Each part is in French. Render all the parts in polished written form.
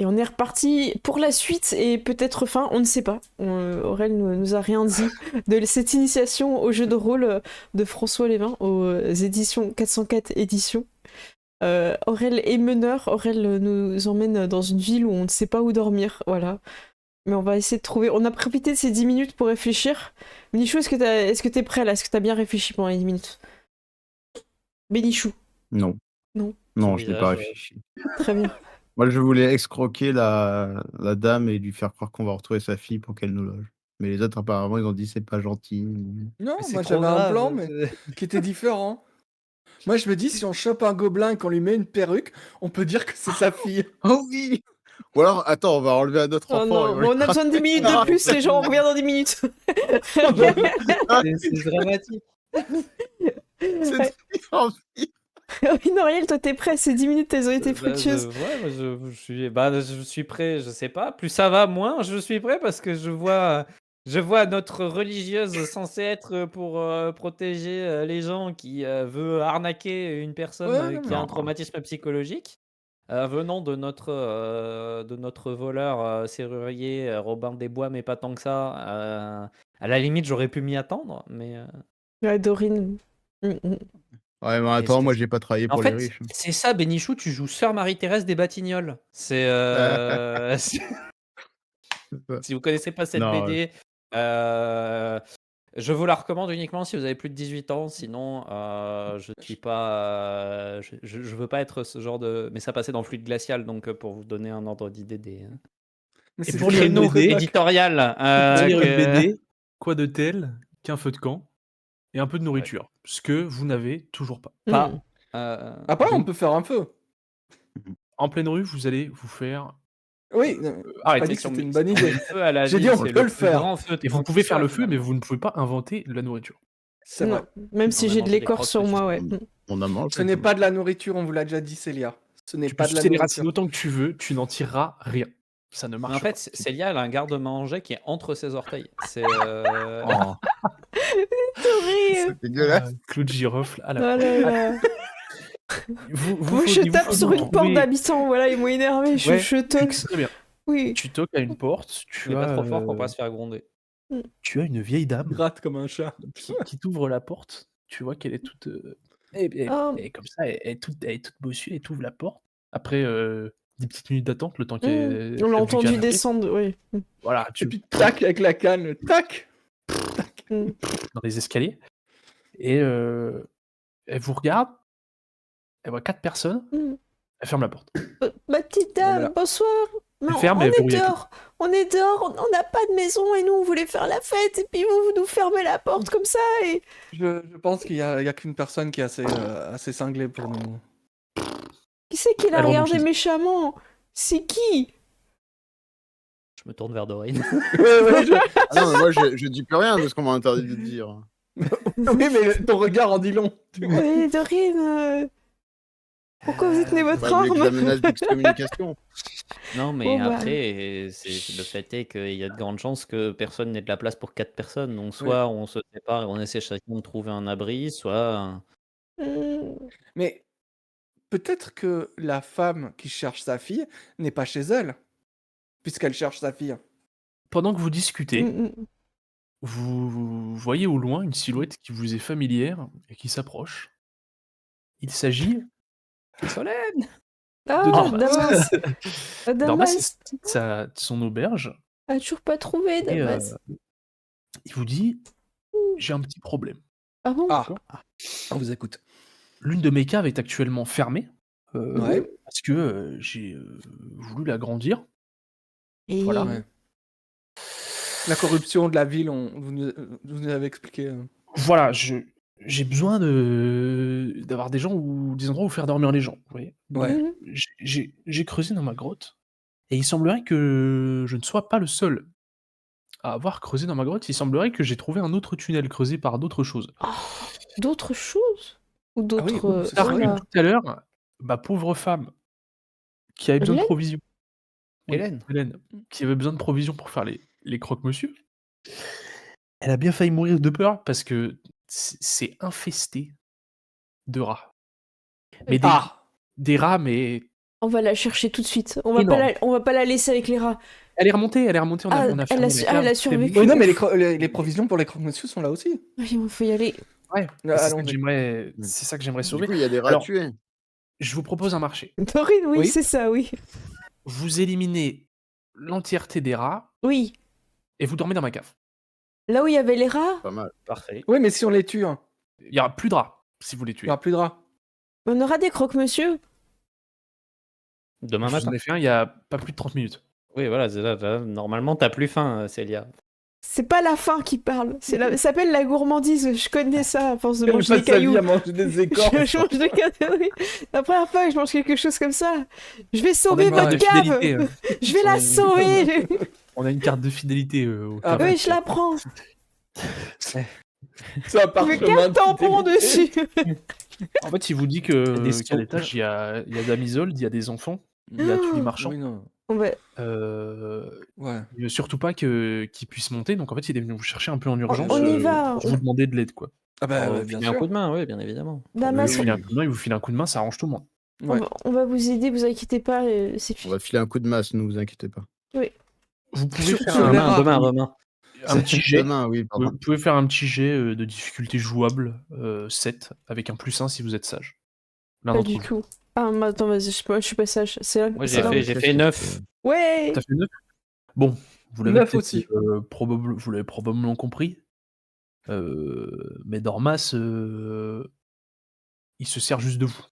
Et on est reparti pour la suite et peut-être fin, on ne sait pas. Aurel ne nous a rien dit de cette initiation au jeu de rôle de François Lévin aux éditions 404 éditions. Aurel est meneur, Aurel nous emmène dans une ville où on ne sait pas où dormir, voilà. Mais on va essayer de trouver... On a profité de ces 10 minutes pour réfléchir. Bénichou, est-ce que t'es prêt là? Est-ce que t'as bien réfléchi pendant les 10 minutes? Bénichou? Non. Non. Non, je n'ai pas réfléchi. Très bien. Moi, je voulais escroquer la dame et lui faire croire qu'on va retrouver sa fille pour qu'elle nous loge. Mais les autres, apparemment, ils ont dit c'est pas gentil. Non, Mais c'est moi trop j'avais un grave, plan, mais qui était différent. Moi je me dis, si on chope un gobelin et qu'on lui met une perruque, on peut dire que c'est sa fille. Oh oui. Ou alors, attends, on va enlever un autre Oh enfant. non, et bon, on a besoin de 10 minutes de plus, les gens, on revient dans 10 minutes. C'est dramatique. C'est Oui, Noriel, toi t'es prêt, ces 10 minutes, elles ont été fructueuses. Ouais, je suis prêt, je sais pas. Plus ça va, moins je suis prêt parce que je vois notre religieuse censée être pour protéger les gens qui veut arnaquer une personne Ouais, qui a un non. traumatisme psychologique. Venant de notre voleur serrurier Robin des Bois, mais pas tant que ça. À la limite, j'aurais pu m'y attendre, mais. Ouais, Dorine. Ouais, mais attends, moi, j'ai pas travaillé En pour les fait, riches. c'est ça, Bénichou, tu joues Sœur Marie-Thérèse des Batignolles. C'est. Si vous connaissez pas cette Non, BD, je vous la recommande uniquement si vous avez plus de 18 ans. Sinon, je suis pas. Je veux pas être ce genre de. Mais ça passait dans Fluide Glacial, donc pour vous donner un ordre d'idée des. Mais Et c'est pour le lire créneau une BD rédac. éditoriale. Pour lire une que- BD, quoi de tel qu'un feu de camp et un peu de nourriture, ce que vous n'avez toujours pas. Pas. Mm. Après, on Donc- peut faire un feu. En pleine rue, vous allez vous faire. Oui, j'ai pas arrêtez. dit que si on c'était met- une bonne si on met idée. le feu à la J'ai ville, dit, on c'est peut le plus faire. grand feu de Et vous camp pouvez qui faire soit, le feu, mais finalement. vous ne pouvez pas inventer de la nourriture. C'est vrai. Non, même si On a j'ai de mangé des l'écorce sur crottes moi, dessus. ouais. on a mangé. Ce n'est pas de la nourriture, on vous l'a déjà dit, Célia. Ce n'est Tu peux pas de la sucer les nourriture. racines autant que tu veux, tu n'en tireras rien. Ça ne Mais marche en fait, pas. Célia, elle a un garde-manger qui est entre ses orteils. C'est. Oh. Horrible. C'est dégueulasse. Claude Girofle à Oh la là là. Vous Moi, je faut tape sur une porte trouver- d'habitant, voilà, ils m'ont énervé, Ouais, je toque. Très bien. Oui. Tu toques à une porte, Il tu est pas as, trop fort pour pas se faire gronder. tu as une vieille dame Gratte comme un chat. qui t'ouvre la porte. Tu vois qu'elle est toute. Elle Oh. est comme ça, elle est toute bossue, elle t'ouvre la porte. Après 10 petites minutes d'attente, le temps On qu'elle. l'a du entendu canapé. descendre, oui. Voilà, Et tu puis, tac, avec la canne, tac. dans les escaliers. Et elle vous regarde. Elle voit 4 personnes. Elle ferme la porte. Ma petite dame, Voilà. bonsoir. Mais Elle ferme on et elle est verrouille la dehors, on n'a pas de maison et nous on voulait faire la fête et puis vous nous fermez la porte comme ça et... Je pense qu'il y a qu'une personne qui est assez cinglée pour nous. Qui c'est qui l'a Alors, regardé donc, méchamment? C'est qui? Je me tourne vers Dorine. Ah non, mais moi, je dis plus rien de ce qu'on m'a interdit de dire. Oui, mais ton regard en dit long. Oui, Dorine, pourquoi vous tenez votre Bah, vous voulez que je la arme? menace d'excommunication. Non, mais Bon, bah. après, le fait est qu'il y a de grandes chances que personne n'ait de la place pour 4 personnes. Donc, soit on se sépare et on essaie chacun de trouver un abri, soit. Mais peut-être que la femme qui cherche sa fille n'est pas chez elle, puisqu'elle cherche sa fille. Pendant que vous discutez, Mm. vous voyez au loin une silhouette qui vous est familière et qui s'approche. Il s'agit Solène! Ah, Damas. Damas. Damas, c'est son auberge. A toujours pas trouvé, Et Damas. il vous dit j'ai un petit problème. Ah bon? On vous écoute. L'une de mes caves est actuellement fermée Ouais. parce que j'ai voulu l'agrandir. Et... Voilà. Ouais. La corruption de la ville, vous nous avez expliqué. Voilà, j'ai besoin d'avoir des endroits où faire dormir les gens. Vous voyez. Ouais. J'ai creusé dans ma grotte et il semblerait que je ne sois pas le seul à avoir creusé dans ma grotte. Il semblerait que j'ai trouvé un autre tunnel creusé par d'autres choses. Oh, d'autres choses? Ou d'autres... c'est Tard ça. que tout à l'heure, ma pauvre femme qui avait besoin de Hélène provisions. Oui, Hélène. qui avait besoin de provisions pour faire les croque-monsieur. Elle a bien failli mourir de peur parce que c'est infesté de rats. Mais des rats, mais On va la chercher tout de suite. Énorme. On va pas la laisser avec les rats. Elle est remontée, on Ah, a elle fermé a la su- cave, elle a c'est bon. survécu. Oui, non, mais les provisions pour les croque-monsieur sont là aussi. Oui, il faut y aller. Ouais, Ah, c'est ça que allons-y. j'aimerais, c'est ça que j'aimerais Du sauver. coup, il y a des rats Alors, tués. je vous propose un marché. Dorine, oui, Oui. c'est ça, oui. Vous éliminez l'entièreté des rats Oui. et vous dormez dans ma cave. Là où il y avait les rats, Pas mal. Parfait. Oui, mais si on les tue, hein, Il y aura plus de rats si vous les il tuez. n'y aura plus de rats. on aura des croque-monsieur. Demain Je vous en matin. ai fait un il y a pas plus de 30 minutes. Oui, voilà, c'est là, normalement, t'as plus faim, Célia. C'est pas la faim qui parle. Ça s'appelle la gourmandise. Je connais ça à force de Elle manger des passe sa vie cailloux. à manger des écorces. Je mange des cailloux. Oui. La première fois que je mange quelque chose comme ça, je vais On a sauver une carte votre de cave. fidélité. Je vais la On- sauver. On a une carte de fidélité au Ah, cave. Oui, je la prends. C'est un Je parchemin garde de tampon fidélité. dessus. En fait, il vous dit Des qu'à sons. l'étage, il y a Damisole, il y a des enfants, il y a tous les marchands. Oui, non. On va- Ouais. Il veut surtout pas qu'ils puissent monter, donc en fait, il est venu vous chercher un peu en urgence on y va. pour vous demander de l'aide, quoi. Ah bah, Alors, ouais, vous bien filez un sûr. coup de main, oui, bien évidemment. Damas, Il vous file un coup de main, ça arrange tout le monde. Ouais. on va vous aider, vous inquiétez pas. C'est On fini. va filer un coup de masse, ne vous inquiétez pas. Vous pouvez Surtout faire sur les un, rats. Demain. un petit jet. Demain, oui, pardon. Vous pouvez faire un petit jet de difficulté jouable 7 avec un +1 si vous êtes sage. L'un Pas d'entre du vous. tout. Ah, mais attends, vas-y, je suis pas sage. C'est là. Moi, c'est là. j'ai fait 9. Ouais. T'as fait 9 Bon, vous l'avez 9 peut-être, aussi. vous l'avez probablement compris. Mais Dormas, il se sert juste de vous.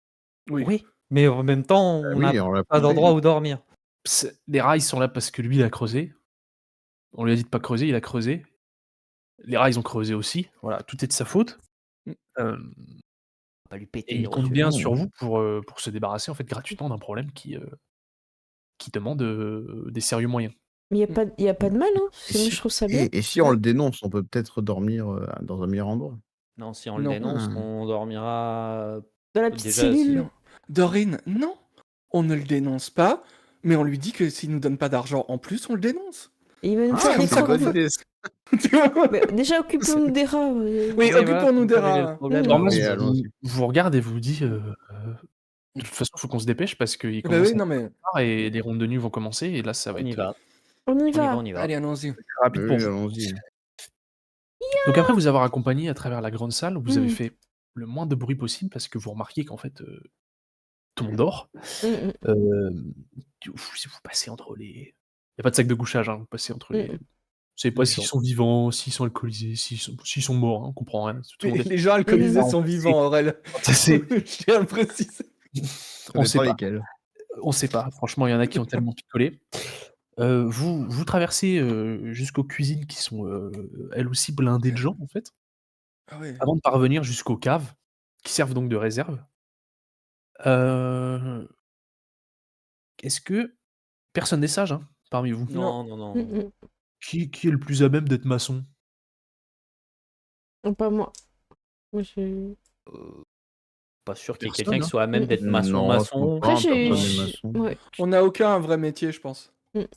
Oui. Mais en même temps, on n'a Oui, on l'a pas compris. d'endroit où dormir. Les rats, ils sont là parce que lui, il a creusé. On lui a dit de pas creuser, il a creusé. Les rats, ils ont creusé aussi. Voilà, tout est de sa faute. Mm. Euh, On va lui péter et les il compte rotules. bien sur vous pour se débarrasser en fait gratuitement d'un problème qui demande des sérieux moyens. Mais il y a pas de mal, hein. Parce que moi, Si- je trouve ça bien. Et si on le dénonce, on peut peut-être dormir dans un meilleur endroit. Non, si on le Non. dénonce, Ah. on dormira. Dans la petite Déjà, cellule. Non. Dorine, non. On ne le dénonce pas, mais on lui dit que s'il nous donne pas d'argent en plus, on le dénonce. Et il va nous Ah, faire des comme ça travaux. qu'on fait. idée. Tu vois. Mais déjà, occupons-nous des rats. Oui, voilà, occupons-nous comme des ça, régler le rats. problème. Dormas oui, vous, allons-y. vous regarde et vous dit de toute façon, il faut qu'on se dépêche parce qu'il Bah commence oui, non mais. tard et les rondes de nuit vont commencer et là, ça va On y être va. On y va. On y va. Allez, allons-y. rapide pour Oui, vous. allons-y. Donc après vous avoir accompagné à travers la grande salle, vous avez Mm. fait le moins de bruit possible parce que vous remarquez qu'en fait tout le monde dort. Mm, Si vous passez entre les... Il n'y a pas de sac de couchage, hein, vous passez entre les... Mm. Vous savez pas Ils s'ils sont- sont vivants, s'ils sont alcoolisés, s'ils sont morts, hein, on comprend rien. Tout le monde est- Les gens alcoolisés Mm. sont vivants, Aurel. C'est- Je tiens à le préciser. On sait pas. lesquels. On sait pas, franchement, il y en a qui ont tellement picolé. Vous traversez jusqu'aux cuisines qui sont elles aussi blindées de gens, en fait, Ah ouais. avant de parvenir jusqu'aux caves, qui servent donc de réserve. Est-ce que personne n'est sage, hein, parmi vous? Non, non, non. mm. Qui est le plus à même d'être maçon? Pas moi. Moi, je... Pas sûr qu'il y ait Personne, quelqu'un qui hein. soit à même d'être Non, maçon. Après, personne j'ai. n'est maçon. Ouais. On n'a aucun vrai métier, je pense.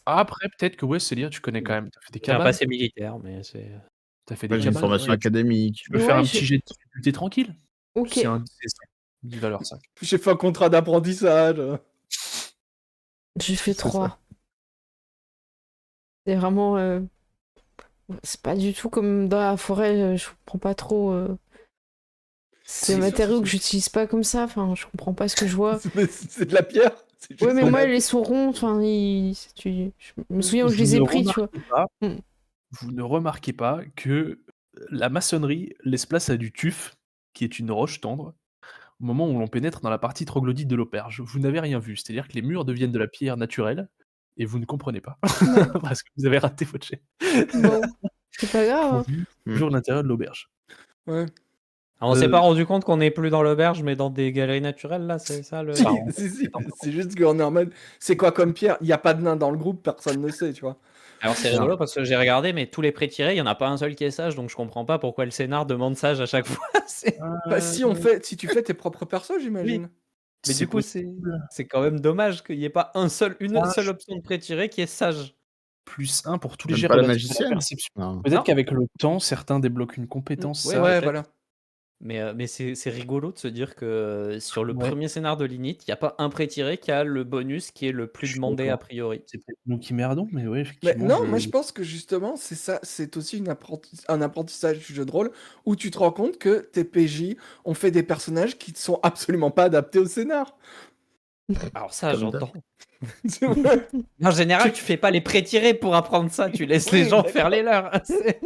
Après, peut-être que ouais, Célia, tu connais quand même. T'as fait des J'ai un cabanes. passé militaire, mais c'est. T'as fait Moi, des j'ai une cabanes. formation ouais. académique. Tu peux faire Ouais, un j'ai- petit jet de difficulté tranquille. Ok. C'est un 10 valeur 5. J'ai fait un contrat d'apprentissage. J'ai fait C'est ça. 3. C'est vraiment. C'est pas du tout comme dans la forêt, je comprends pas trop. C'est des Si, matériaux si, que si. j'utilise pas comme ça, enfin, je comprends pas ce que je vois. C'est de la pierre. C'est juste Ouais, mais de moi, la- les sont ronds, enfin, je me souviens où je les ai pris, tu vois. Mm. Vous ne remarquez pas que la maçonnerie laisse place à du tuf, qui est une roche tendre, au moment où l'on pénètre dans la partie troglodyte de l'auberge. Vous n'avez rien vu, c'est-à-dire que les murs deviennent de la pierre naturelle, et vous ne comprenez pas, parce que vous avez raté votre jet. Bon, c'est pas grave. Hein. Toujours l'intérieur de l'auberge. Ouais. Alors, on s'est pas rendu compte qu'on n'est plus dans l'auberge, mais dans des galeries naturelles, là, c'est ça le. Si, Pardon. si, c'est juste qu'on est en mode. C'est quoi comme pierre? Il n'y a pas de nain dans le groupe, personne ne sait, tu vois. Alors, c'est rigolo parce que j'ai regardé, mais tous les pré-tirés, il n'y en a pas un seul qui est sage, donc je comprends pas pourquoi le scénar demande sage à chaque fois. C'est- Bah, si tu fais tes propres persos, j'imagine. Mais du coup, c'est quand même dommage qu'il n'y ait pas une seule option de pré-tiré qui est sage. +1 pour tous les Même jets pas la relatifs à la magicienne. perception. Non. Peut-être Non. qu'avec le temps, certains débloquent une compétence Ouais, sage. Ouais, peut-être. voilà. Mais c'est rigolo de se dire que sur le Ouais, premier scénar de l'Init, il y a pas un pré-tiré qui a le bonus qui est le je plus suis demandé a d'accord. priori. C'est peut-être nous qui merdons, mais ouais, Mais effectivement, non, moi je pense que justement, c'est ça, c'est aussi un apprentissage du jeu de rôle où tu te rends compte que tes PJ ont fait des personnages qui ne sont absolument pas adaptés au scénar. Alors ça, Comme d'hab. j'entends. C'est vrai. En général, tu Tu- fais pas les pré-tirés pour apprendre ça, tu laisses les Oui, gens faire les d'accord. leurs. C'est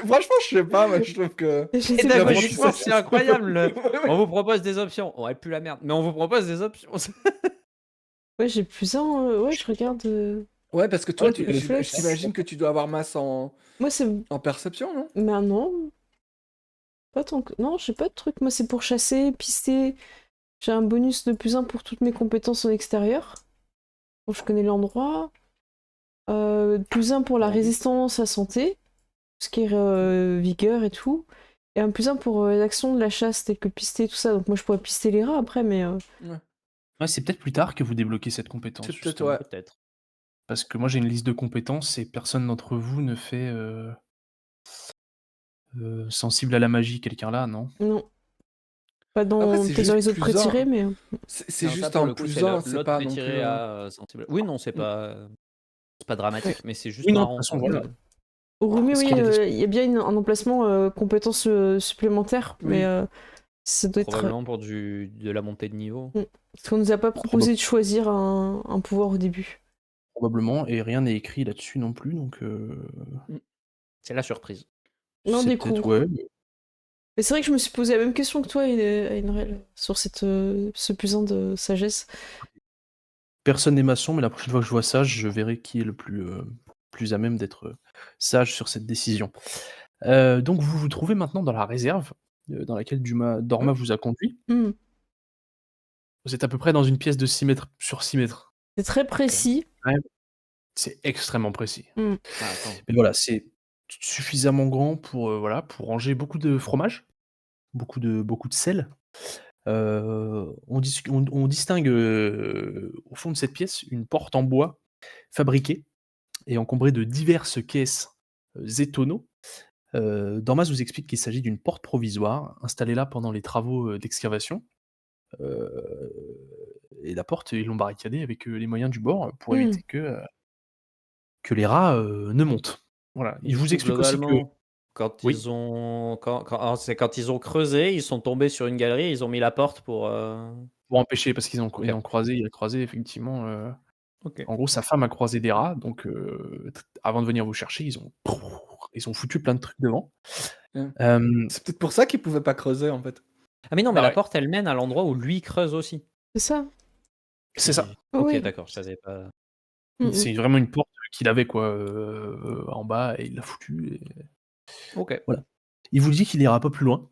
Franchement, je sais pas, moi je trouve que Je sais pas. pédagogiquement, c'est incroyable. Ouais, On ouais. vous propose des options. Ouais, plus la merde, mais on vous propose des options. Ouais, j'ai plus un. Ouais, je regarde. Ouais, parce que toi, Ouais, réflexe. j'imagine que tu dois avoir masse Moi, c'est. en perception, non? Mais non, pas tant que. Non, j'ai pas de truc. Moi, c'est pour chasser, pister. J'ai un bonus de +1 pour toutes mes compétences en extérieur. Donc, je connais l'endroit. +1 pour la Ah oui. résistance à santé. Ce qui est vigueur et tout. Et un +1 pour l'action de la chasse, telle que pister, tout ça. Donc, moi, je pourrais pister les rats après, mais. Ouais. Ouais, c'est peut-être plus tard que vous débloquez cette compétence, C'est peut-être, justement. ouais. Peut-être. Parce que moi, j'ai une liste de compétences et personne d'entre vous ne fait sensible à la magie, quelqu'un là, non? Non. Pas Après, dans. c'est Peut-être dans les juste autres plus un. pré-tirés, mais. C'est Non, ça juste pour un le coup, c'est plus un, c'est l'autre pas non plus. pré-tiré à sensible. Oui, non, c'est Ouais. pas dramatique, mais c'est juste Oui, non, de toute marrant, façon, quoi. voilà. Au Rumi, Parce oui, qu'il y a des- il y a bien un emplacement compétences supplémentaires, mais Oui. ça doit être. Probablement pour de la montée de niveau. Parce qu'on nous a pas proposé de choisir un pouvoir au début. Probablement, et rien n'est écrit là-dessus non plus, donc C'est la surprise. Non, c'est des peut-être, coups. ouais. Mais c'est vrai que je me suis posé la même question que toi, Aynrel, sur ce +1 de sagesse. Personne n'est maçon, mais la prochaine fois que je vois ça, je verrai qui est le plus à même d'être sage sur cette décision. Donc vous vous trouvez maintenant dans la réserve, dans laquelle Dorma vous a conduit. Hmm. Vous êtes à peu près dans une pièce de 6 mètres sur 6 mètres. C'est très précis. C'est extrêmement précis. Hmm. Ah, attends. Mais voilà, c'est suffisamment grand pour, voilà, pour ranger beaucoup de fromage, beaucoup de sel. On distingue, au fond de cette pièce, une porte en bois fabriquée et encombrée de diverses caisses, et tonneaux. Dormas vous explique qu'il s'agit d'une porte provisoire, installée là pendant les travaux, d'excavation. Heu et la porte, ils l'ont barricadée avec, les moyens du bord, pour Hmm. éviter que les rats, ne montent. Voilà. Il Du vous coup, explique aussi que globalement, quand oui, ils ont c'est quand ils ont creusé, ils sont tombés sur une galerie, ils ont mis la porte pour, pour empêcher parce OK. il a croisé effectivement, OK. en gros sa femme a croisé des rats donc avant de venir vous chercher, ils ont foutu plein de trucs devant. Ouais. Hem, C'est peut-être pour ça qu'ils pouvaient pas creuser en fait. Ah mais non, mais bah, la ouais, porte, elle mène à l'endroit où lui creuse aussi. C'est ça. c'est ça. OK, Oui. d'accord, je savais pas. Hmm, C'est vraiment une porte qu'il avait quoi, en bas et il l'a foutue et OK. voilà. Il vous dit qu'il ira pas plus loin.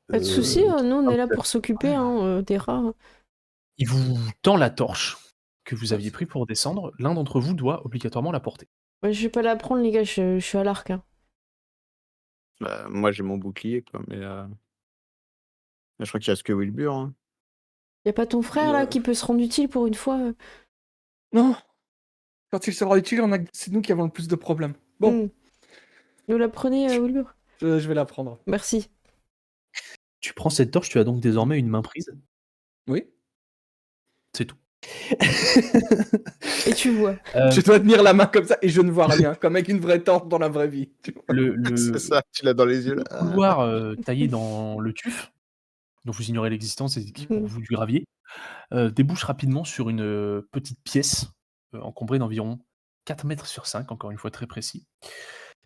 Pas de souci, nous on est là qu'il pour s'occuper des rats. Il vous tend la torche que vous Ah, aviez pris pour descendre. L'un d'entre vous doit obligatoirement la porter. Ouais, je vais pas la prendre, les gars, je suis à l'arc. Hein. Bah, moi, j'ai mon bouclier, quoi, mais je crois qu'il reste que Wilbur, hein. Y a pas ton frère là qui peut se rendre utile pour une fois Non, quand il sera utile, c'est nous qui avons le plus de problèmes. Bon, Vous la prenez, Wilbur? je vais la prendre. Merci. Tu prends cette torche, tu as donc désormais une main prise. Oui. C'est tout. Et tu vois. Je dois tenir la main comme ça et je ne vois rien, comme avec une vraie torche dans la vraie vie. Tu vois. C'est ça, tu l'as dans les yeux, le là. couloir taillé dans le tuf, dont vous ignorez l'existence et qui pour vous du gravier, débouche rapidement sur une petite pièce encombrée d'environ 4 mètres sur 5, encore une fois très précis.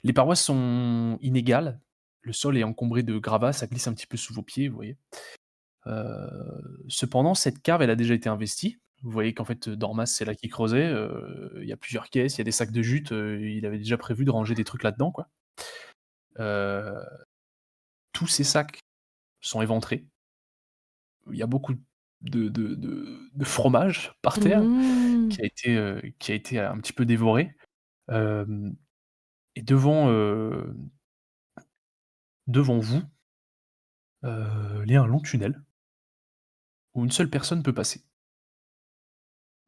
Les parois sont inégales, le sol est encombré de gravats, ça glisse un petit peu sous vos pieds, vous voyez. Cependant, cette cave, elle a déjà été investie. Vous voyez qu'en fait, Dormas, c'est là qu'il creusait. Il y a plusieurs caisses, il y a des sacs de jute. Il avait déjà prévu de ranger des trucs là-dedans, quoi. Heu, Tous ces sacs sont éventrés. Il y a beaucoup de fromage par terre Mmh. qui a été un petit peu dévoré. Hem Et devant vous, il y a un long tunnel où une seule personne peut passer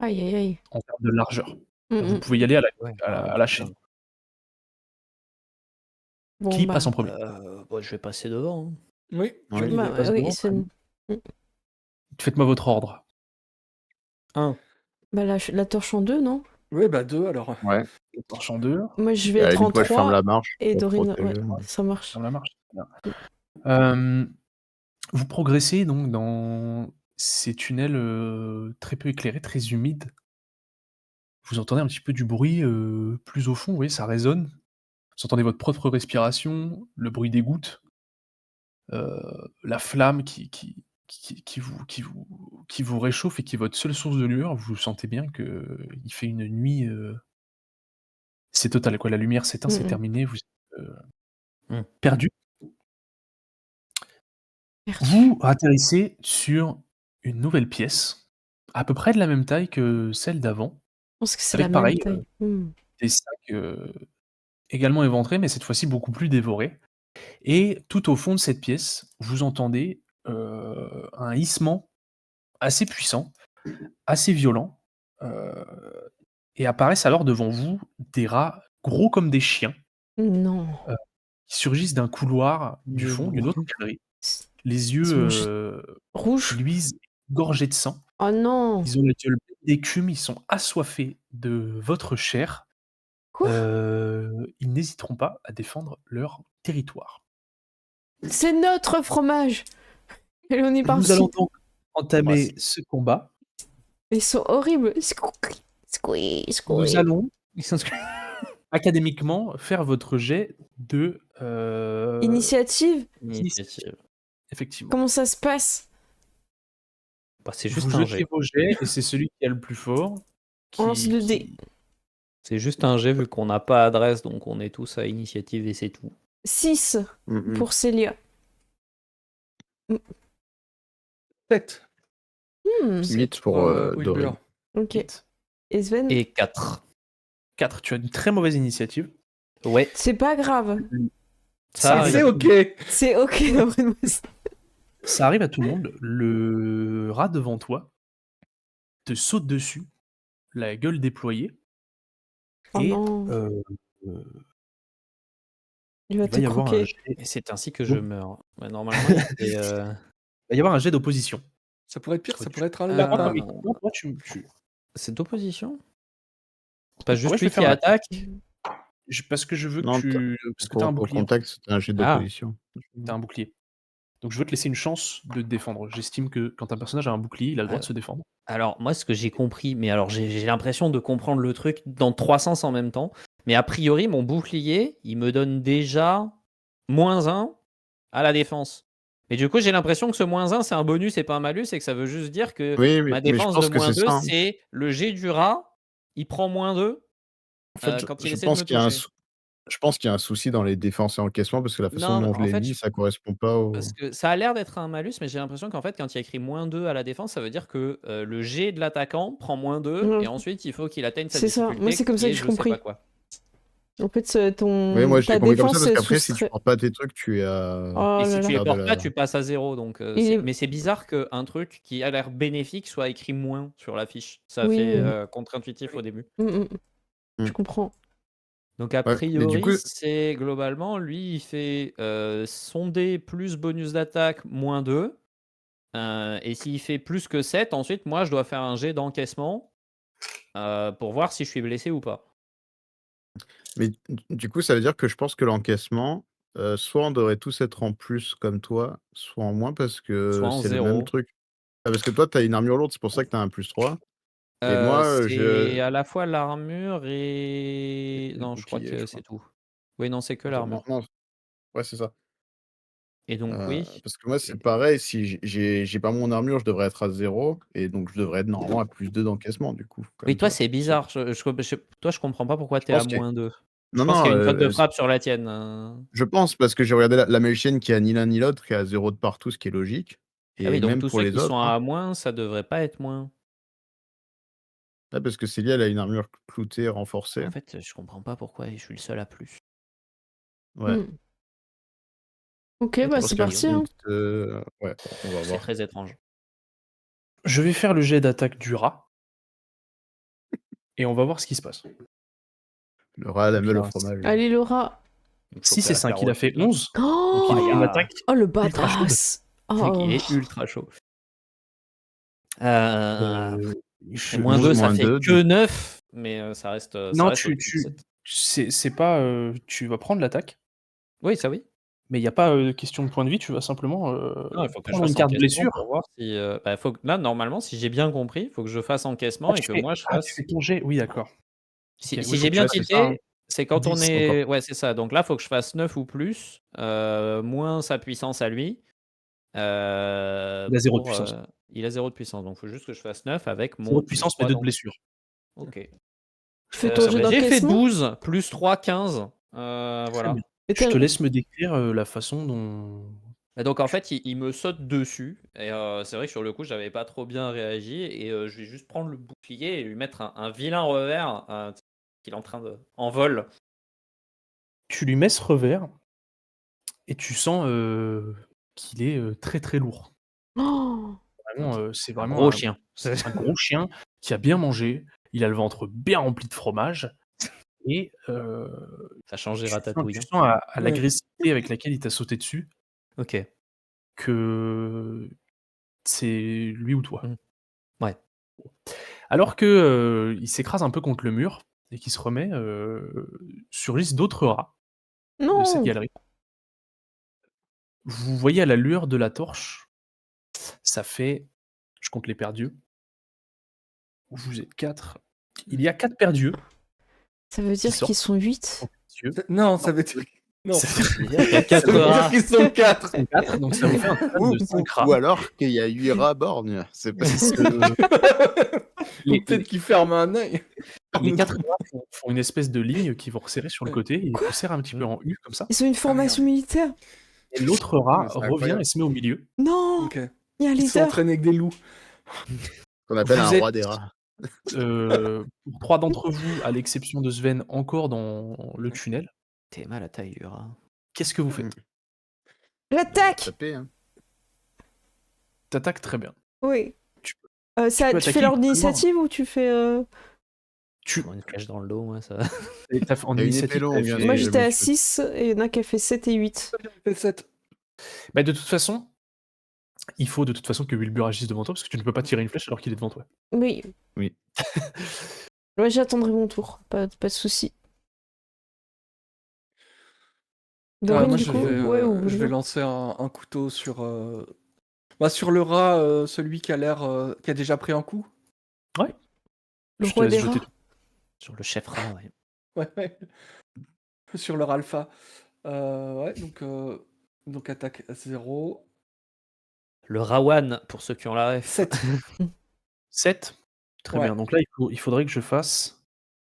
Aïe aïe aïe. en termes de largeur. Mmh, Vous mmh. pouvez y aller Ouais, à la chaîne. Bon, Qui bah. passe en premier? Bah, je vais passer devant, hein. Oui, Ouais. jolie Bah, idée. Pas oui, souvent, c'est... Faites-moi votre ordre. 1. Bah, la torche en 2, non? Oui, bah 2 alors. Ouais. La torche en 2. Moi, je Et vais à la être en limite, moi, je ferme 3 la marche et pour Dorine... Ouais, protéger. ça marche. Sur la marche. Bien. Euh, vous progressez donc dans ces tunnels très peu éclairés, très humides. Vous entendez un petit peu du bruit plus au fond, oui, ça résonne. Vous entendez votre propre respiration, le bruit des gouttes, la flamme qui vous réchauffe et qui est votre seule source de lueur. Vous sentez bien qu'il fait une nuit. C'est total, quoi. La lumière s'éteint, c'est Mm, mm. terminé. Vous êtes Mm. perdu. Perdu. Vous atterrissez sur une nouvelle pièce, à peu près de la même taille que celle d'avant, Je pense que c'est avec la même pareil, taille. des sacs également éventrés, mais cette fois-ci beaucoup plus dévorés. Et tout au fond de cette pièce, vous entendez un hissement assez puissant, assez violent, et apparaissent alors devant vous des rats gros comme des chiens, Non. qui surgissent d'un couloir du Des fond, d'une autre galerie, les yeux Ils sont rouges. luisent, gorgés de sang. Oh non. Ils ont les yeux pleins d'écume, ils sont assoiffés de votre chair. Quoi? Ils n'hésiteront pas à défendre leur territoire. C'est notre fromage. Et on y parle Nous allons si. donc entamer ce combat. Ils sont horribles. Squeeze, Nous squeeze. allons Ils sont... académiquement faire votre jet de Initiative. Initiative. effectivement. Comment ça se passe? Bah, c'est Vous juste un jetez jet. vos jets et c'est celui qui est le plus fort On lance le dé. C'est juste un jet vu qu'on n'a pas adresse, donc on est tous à initiative et c'est tout. 6 Mhm. pour Célia. 7 Hmm, 8 pour Wilbur. Dorine. ok. vite. Et Sven? Et 4. 4, tu as une très mauvaise initiative. Ouais, C'est pas grave. ça Ah, arrive. C'est ok. C'est ok d'avoir une mauvaise- Ça arrive à tout le monde. Le rat devant toi te saute dessus, la gueule déployée. Oh et non. euh, Il va il va te y avoir un croquer. jet, Et c'est ainsi que je Donc- meurs. Bah, normalement, c'est, il va y avoir un jet d'opposition. Ça pourrait être pire, ça pourrait être un Ah, lapin. oui. Non, toi, c'est d'opposition. Pas juste Ouais, je vais lui faire qui la- attaque. parce que je veux Non, que tu. Parce que t'as un Pour bouclier. contexte, c'était un jet Ah. d'opposition. T'as un bouclier. Donc je veux te laisser une chance de te défendre. J'estime que quand un personnage a un bouclier, il a le droit de se défendre. Alors, moi, ce que j'ai compris, mais alors j'ai l'impression de comprendre le truc dans 3 sens en même temps. Mais a priori, mon bouclier, il me donne déjà -1 à la défense. Mais du coup, j'ai l'impression que ce -1, c'est un bonus et pas un malus, et que ça veut juste dire que Oui, ma mais je défense de pense que c'est -2, ça. Hein. c'est le jet du rat, il prend -2 En fait, quand il je essaie de pense me qu'il y a toucher. je pense qu'il y a un souci dans les défenses et encaissements parce que la façon Non, dont je en l'ai fait, mis, je- ça correspond pas au. Parce que ça a l'air d'être un malus, mais j'ai l'impression qu'en fait, quand il y a écrit -2 à la défense, ça veut dire que le jet de l'attaquant prend -2 Ouais. et ensuite il faut qu'il atteigne sa C'est ça. difficulté. Moi, c'est comme ça qui que est j'ai je sais compris. pas quoi. En fait, Oui, moi, je ta l'ai compris comme ça défense parce qu'après, si tu soustrait- portes pas tes trucs, tu es à. Oh Et si là tu là. les Faire de portes la- pas, tu passes à 0. Donc, Il est- mais c'est bizarre qu'un truc qui a l'air bénéfique soit écrit moins sur la fiche. Ça Oui, fait oui. contre-intuitif au début. Je Mm. comprends. Donc a Ouais, mais du priori, coup- c'est globalement, lui, il fait son dé plus bonus d'attaque -2. Et s'il fait plus que 7, ensuite, moi, je dois faire un jet d'encaissement pour voir si je suis blessé ou pas. Mais du coup, ça veut dire que je pense que l'encaissement, soit on devrait tous être en plus comme toi, soit en moins parce Soit que en c'est le même 0. truc. Ah, parce que toi, tu as une armure lourde, c'est pour ça que tu as un +3. Et moi, C'est à la fois l'armure et... Et le Non, je crois bouclier, que je c'est crois. tout. Oui, non, c'est que Attends, l'armure. non, ouais, c'est ça. Et donc, oui. Parce que moi, c'est pareil, si j'ai pas mon armure, je devrais être à 0 et donc je devrais être normalement à +2 d'encaissement du coup, Oui, comme toi, toi. c'est bizarre. Toi, je comprends pas pourquoi Je t'es à pense qu'il y a -2. Je non, pense non, qu'il y a une cote de frappe sur la tienne. je pense parce que j'ai regardé la magicienne qui a ni l'un ni l'autre, qui est à 0 de partout, ce qui est logique Ah et oui, donc même tous pour ceux les qui sont autres, hein. à moins, ça devrait pas être moins. Ouais, parce que Célia, elle a une armure cloutée renforcée. En fait, je comprends pas pourquoi je suis le seul à plus. Ouais. Mm. Ok, Ouais, bah Je pense c'est qu'il y a parti. une Hein. petite, ouais, on va C'est voir. très étrange. Je vais faire le jet d'attaque du rat. Et on va voir ce qui se passe. Le rat, la meule au Classe. fromage. Allez, Laura. Il me 6 chopait et à 5, il a fait carotte. 11. Donc Oh, il fait une Ah. attaque oh le ultra chaude. badass. Oh. Il est ultra chaud. Et Je- moins onze 2, ça moins fait deux, que 9, mais ça reste, Non, au-dessus de 7. c'est pas. Tu vas prendre l'attaque, Oui, ça oui. mais il n'y a pas question de point de vie, tu vas simplement Non, il faut que je prendre une fasse carte encaissement blessure. pour voir si. Faut que... Là, normalement, si j'ai bien compris, il faut que je fasse encaissement et que moi je Tu fasse. fais ton jet, oui, d'accord. Si, Ok, si oui, j'ai faut que tu bien fasses c'est ça, hein. tilté, c'est quand on 10 est. Ouais, c'est ça. Donc là, il faut que je fasse 9 ou plus, moins sa puissance à lui. Il a 0 de Pour, puissance. il a 0 de puissance. Donc il faut juste que je fasse 9 avec 0 mon de plus puissance, mais 3 2 de blessure. Ok. Tu fais ton jet J'ai fait d'encaissement 12, plus 3, 15. Très Voilà. bien. Et Je t'as- te laisse me décrire la façon dont. Et donc en fait, il me saute dessus. Et c'est vrai que sur le coup, j'avais pas trop bien réagi. Et je vais juste prendre le bouclier et lui mettre un vilain revers qu'il est en train de. En vol. Tu lui mets ce revers et tu sens qu'il est très très lourd. Oh. Vraiment, c'est Un vraiment gros chien. un gros chien qui a bien mangé. Il a le ventre bien rempli de fromage. Et Ça a changé tu Ratatouille. tu Hein. sens à Ouais. l'agressivité avec laquelle il t'a sauté dessus Ok. que c'est lui ou toi. Mm. Ouais. Alors que il s'écrase un peu contre le mur et qu'il se remet, surgissent d'autres rats de cette Non. galerie. Vous voyez à la lueur de la torche, ça fait, je compte les paires d'yeux. Vous êtes 4. Il y a 4 paires d'yeux Ça veut dire sortent. qu'ils sont 8. Yeux. Non, ça veut dire. Non. Ça Ça fait Il y a 4 veut dire rats. qu'ils sont 4. 4, donc ça vous fait un total de 5 rats. Ou alors qu'il y a 8 rats borgnes. C'est pas Parce que les, Peut-être qu'ils ferment un œil. les 4 rats font une espèce de ligne qui vont resserrer sur le côté et ils vous serrent un petit peu en U comme ça. Ils ont une formation militaire. Et l'autre rat Mais c'est revient incroyable. et se met au milieu. Non. Ok. Il y a un Ils sont leader. entraînés avec des loups. Qu'on appelle Vous un êtes- roi des rats. Pour 3 d'entre vous, à l'exception de Sven, encore dans le tunnel. T'es mal à taille du rat. Qu'est-ce que vous faites? J'attaque. Taper, hein. T'attaques Très bien. Oui. Tu Tu peux fais attaquer l'ordre plus loin. d'initiative ou tu fais. Tu Une flèche dans le dos, moi, ça. t'as fait en Il y a une initiative, épée longue, t'avais fait- Et Moi le j'étais à mec, 6 et il y en a qui a fait 7 et 8. J'ai fait 7. Bah, de toute façon, il faut de toute façon que Wilbur agisse devant toi parce que tu ne peux pas tirer une flèche alors qu'il est devant toi. Oui. Oui. Ouais, j'attendrai mon tour. Pas de soucis. Dorine, Moi, du je coup, vais, ouais, ou je vais Bruno. lancer un couteau sur, sur le rat, celui qui a l'air, qui a déjà pris un coup. Ouais. Le Je te roi laisse des jeter rats. Sur le chef rat, ouais. Ouais. Sur leur alpha. Ouais, donc attaque à 0. Le Rawan, pour ceux qui ont la ref. 7. 7. Très Ouais. bien. Donc là, il faudrait que je fasse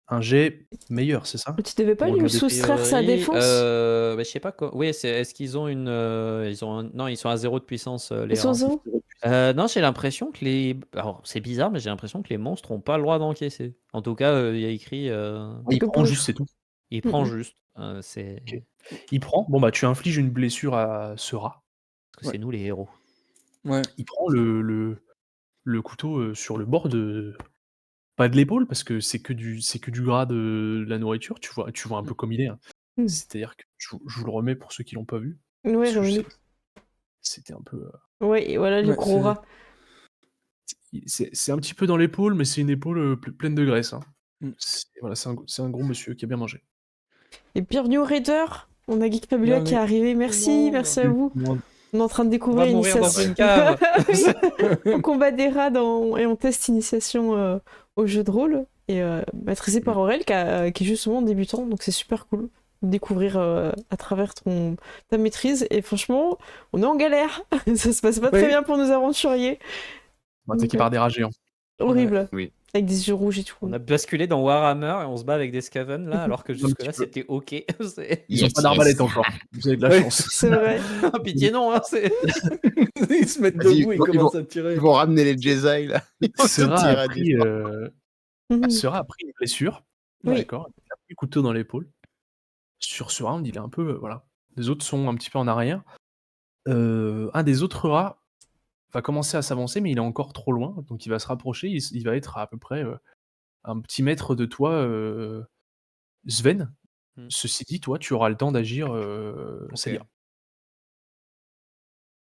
un jet meilleur, c'est ça? Tu devais pas Pour lui regarder soustraire sa défense Je sais pas quoi. Oui, est-ce qu'ils ont une. Non, ils sont à 0 de puissance, les Ils sont à rats. 0. Non, j'ai l'impression que les. Alors, c'est bizarre, mais j'ai l'impression que les monstres ont pas le droit d'encaisser. En tout cas, il y a écrit. Il Que prend pour- juste, c'est tout. Il prend Mhm. juste. C'est Ok. Il prend. Bon, bah, tu infliges une blessure à ce rat. parce que c'est nous les héros. Ouais. Il prend le couteau sur le bord de. Pas de l'épaule, parce que c'est que du gras de la nourriture. Tu vois un peu comme il est. Hein. Mm. C'est-à-dire que je vous le remets pour ceux qui l'ont pas vu. Ouais, parce que je remets-le. sais que c'était un peu. Ouais, et voilà le Ouais, gros c'est- rat. C'est un petit peu dans l'épaule, mais c'est une épaule pleine de graisse. Hein. Mm. Voilà, c'est un gros monsieur qui a bien mangé. Et bienvenue au Raider. On a Geek Fabula qui est arrivé. Merci, merci à vous. On est en train de On découvrir va mourir dans l'initiation. une cave. On combat des rats et on teste initiation au jeu de rôle. Et maîtrisé par Aurel qui est justement débutant, donc c'est super cool de découvrir à travers ta maîtrise. Et franchement, on est en galère. Ça se passe pas très Oui. bien pour nos aventuriers. On va attaquer par des rats géants. Horrible. Oui. Avec des yeux rouges et tout. On a basculé dans Warhammer et on se bat avec des Skaven là, alors que jusque-là petit peu. c'était ok. C'est- Ils ont pas d'arbalète encore. Vous avez de la Ouais. chance. C'est vrai. Ah, pitié non, hein, c'est. Ils se mettent Vas-y, debout et ils commencent vont- à tirer. Ils vont ramener les Jedi là. Ils vont Ce tout rat tirer a à pris, distance. Mhm. ce rat a pris une blessure. Oui. D'accord. Il a pris le couteau dans l'épaule. Sur ce round, il est un peu. Voilà. Les autres sont un petit peu en arrière. Un des autres rats va commencer à s'avancer, mais il est encore trop loin. Donc il va se rapprocher. Il va être à peu près un petit mètre de toi, Sven. Ceci dit, toi, tu auras le temps d'agir, Ok. Célia.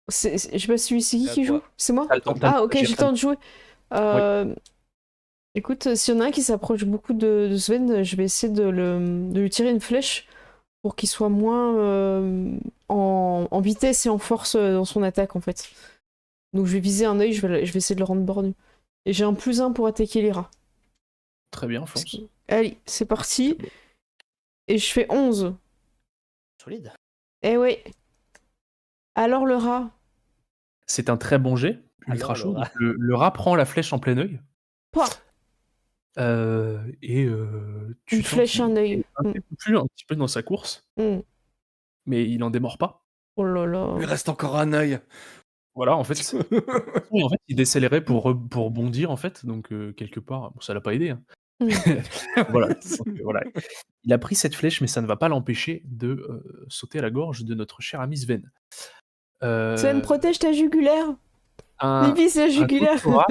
Je sais pas si c'est qui C'est à qui joue? toi. C'est moi? T'as le temps Ah, ok, d'agir, j'ai le t'as le temps de jouer. Écoute, s'il y en a un qui s'approche beaucoup de Sven, je vais essayer de lui tirer une flèche pour qu'il soit moins en vitesse et en force dans son attaque, en fait. Donc je vais viser un œil, je vais essayer de le rendre bornu. Et j'ai un +1 pour attaquer les rats. Très bien, fonce. Allez, c'est parti. Et je fais 11. Solide. Eh ouais. Alors le rat. C'est un très bon jet, ultra Alors, chaud. le rat. Donc, le rat prend la flèche en plein œil. Pouah, Et tu une sens flèche, qu'il un œil. est interrompu un petit peu dans sa course, mais il en démord pas. Oh là là. Il lui reste encore un œil. Voilà, en fait, oui, en fait, il décélérait pour bondir, en fait, donc quelque part, bon, ça l'a pas aidé. Hein. Voilà, donc, voilà. Il a pris cette flèche, mais ça ne va pas l'empêcher de sauter à la gorge de notre cher ami Sven. Sven, protège ta jugulaire. Un, Il vise la un jugulaire. autre rat,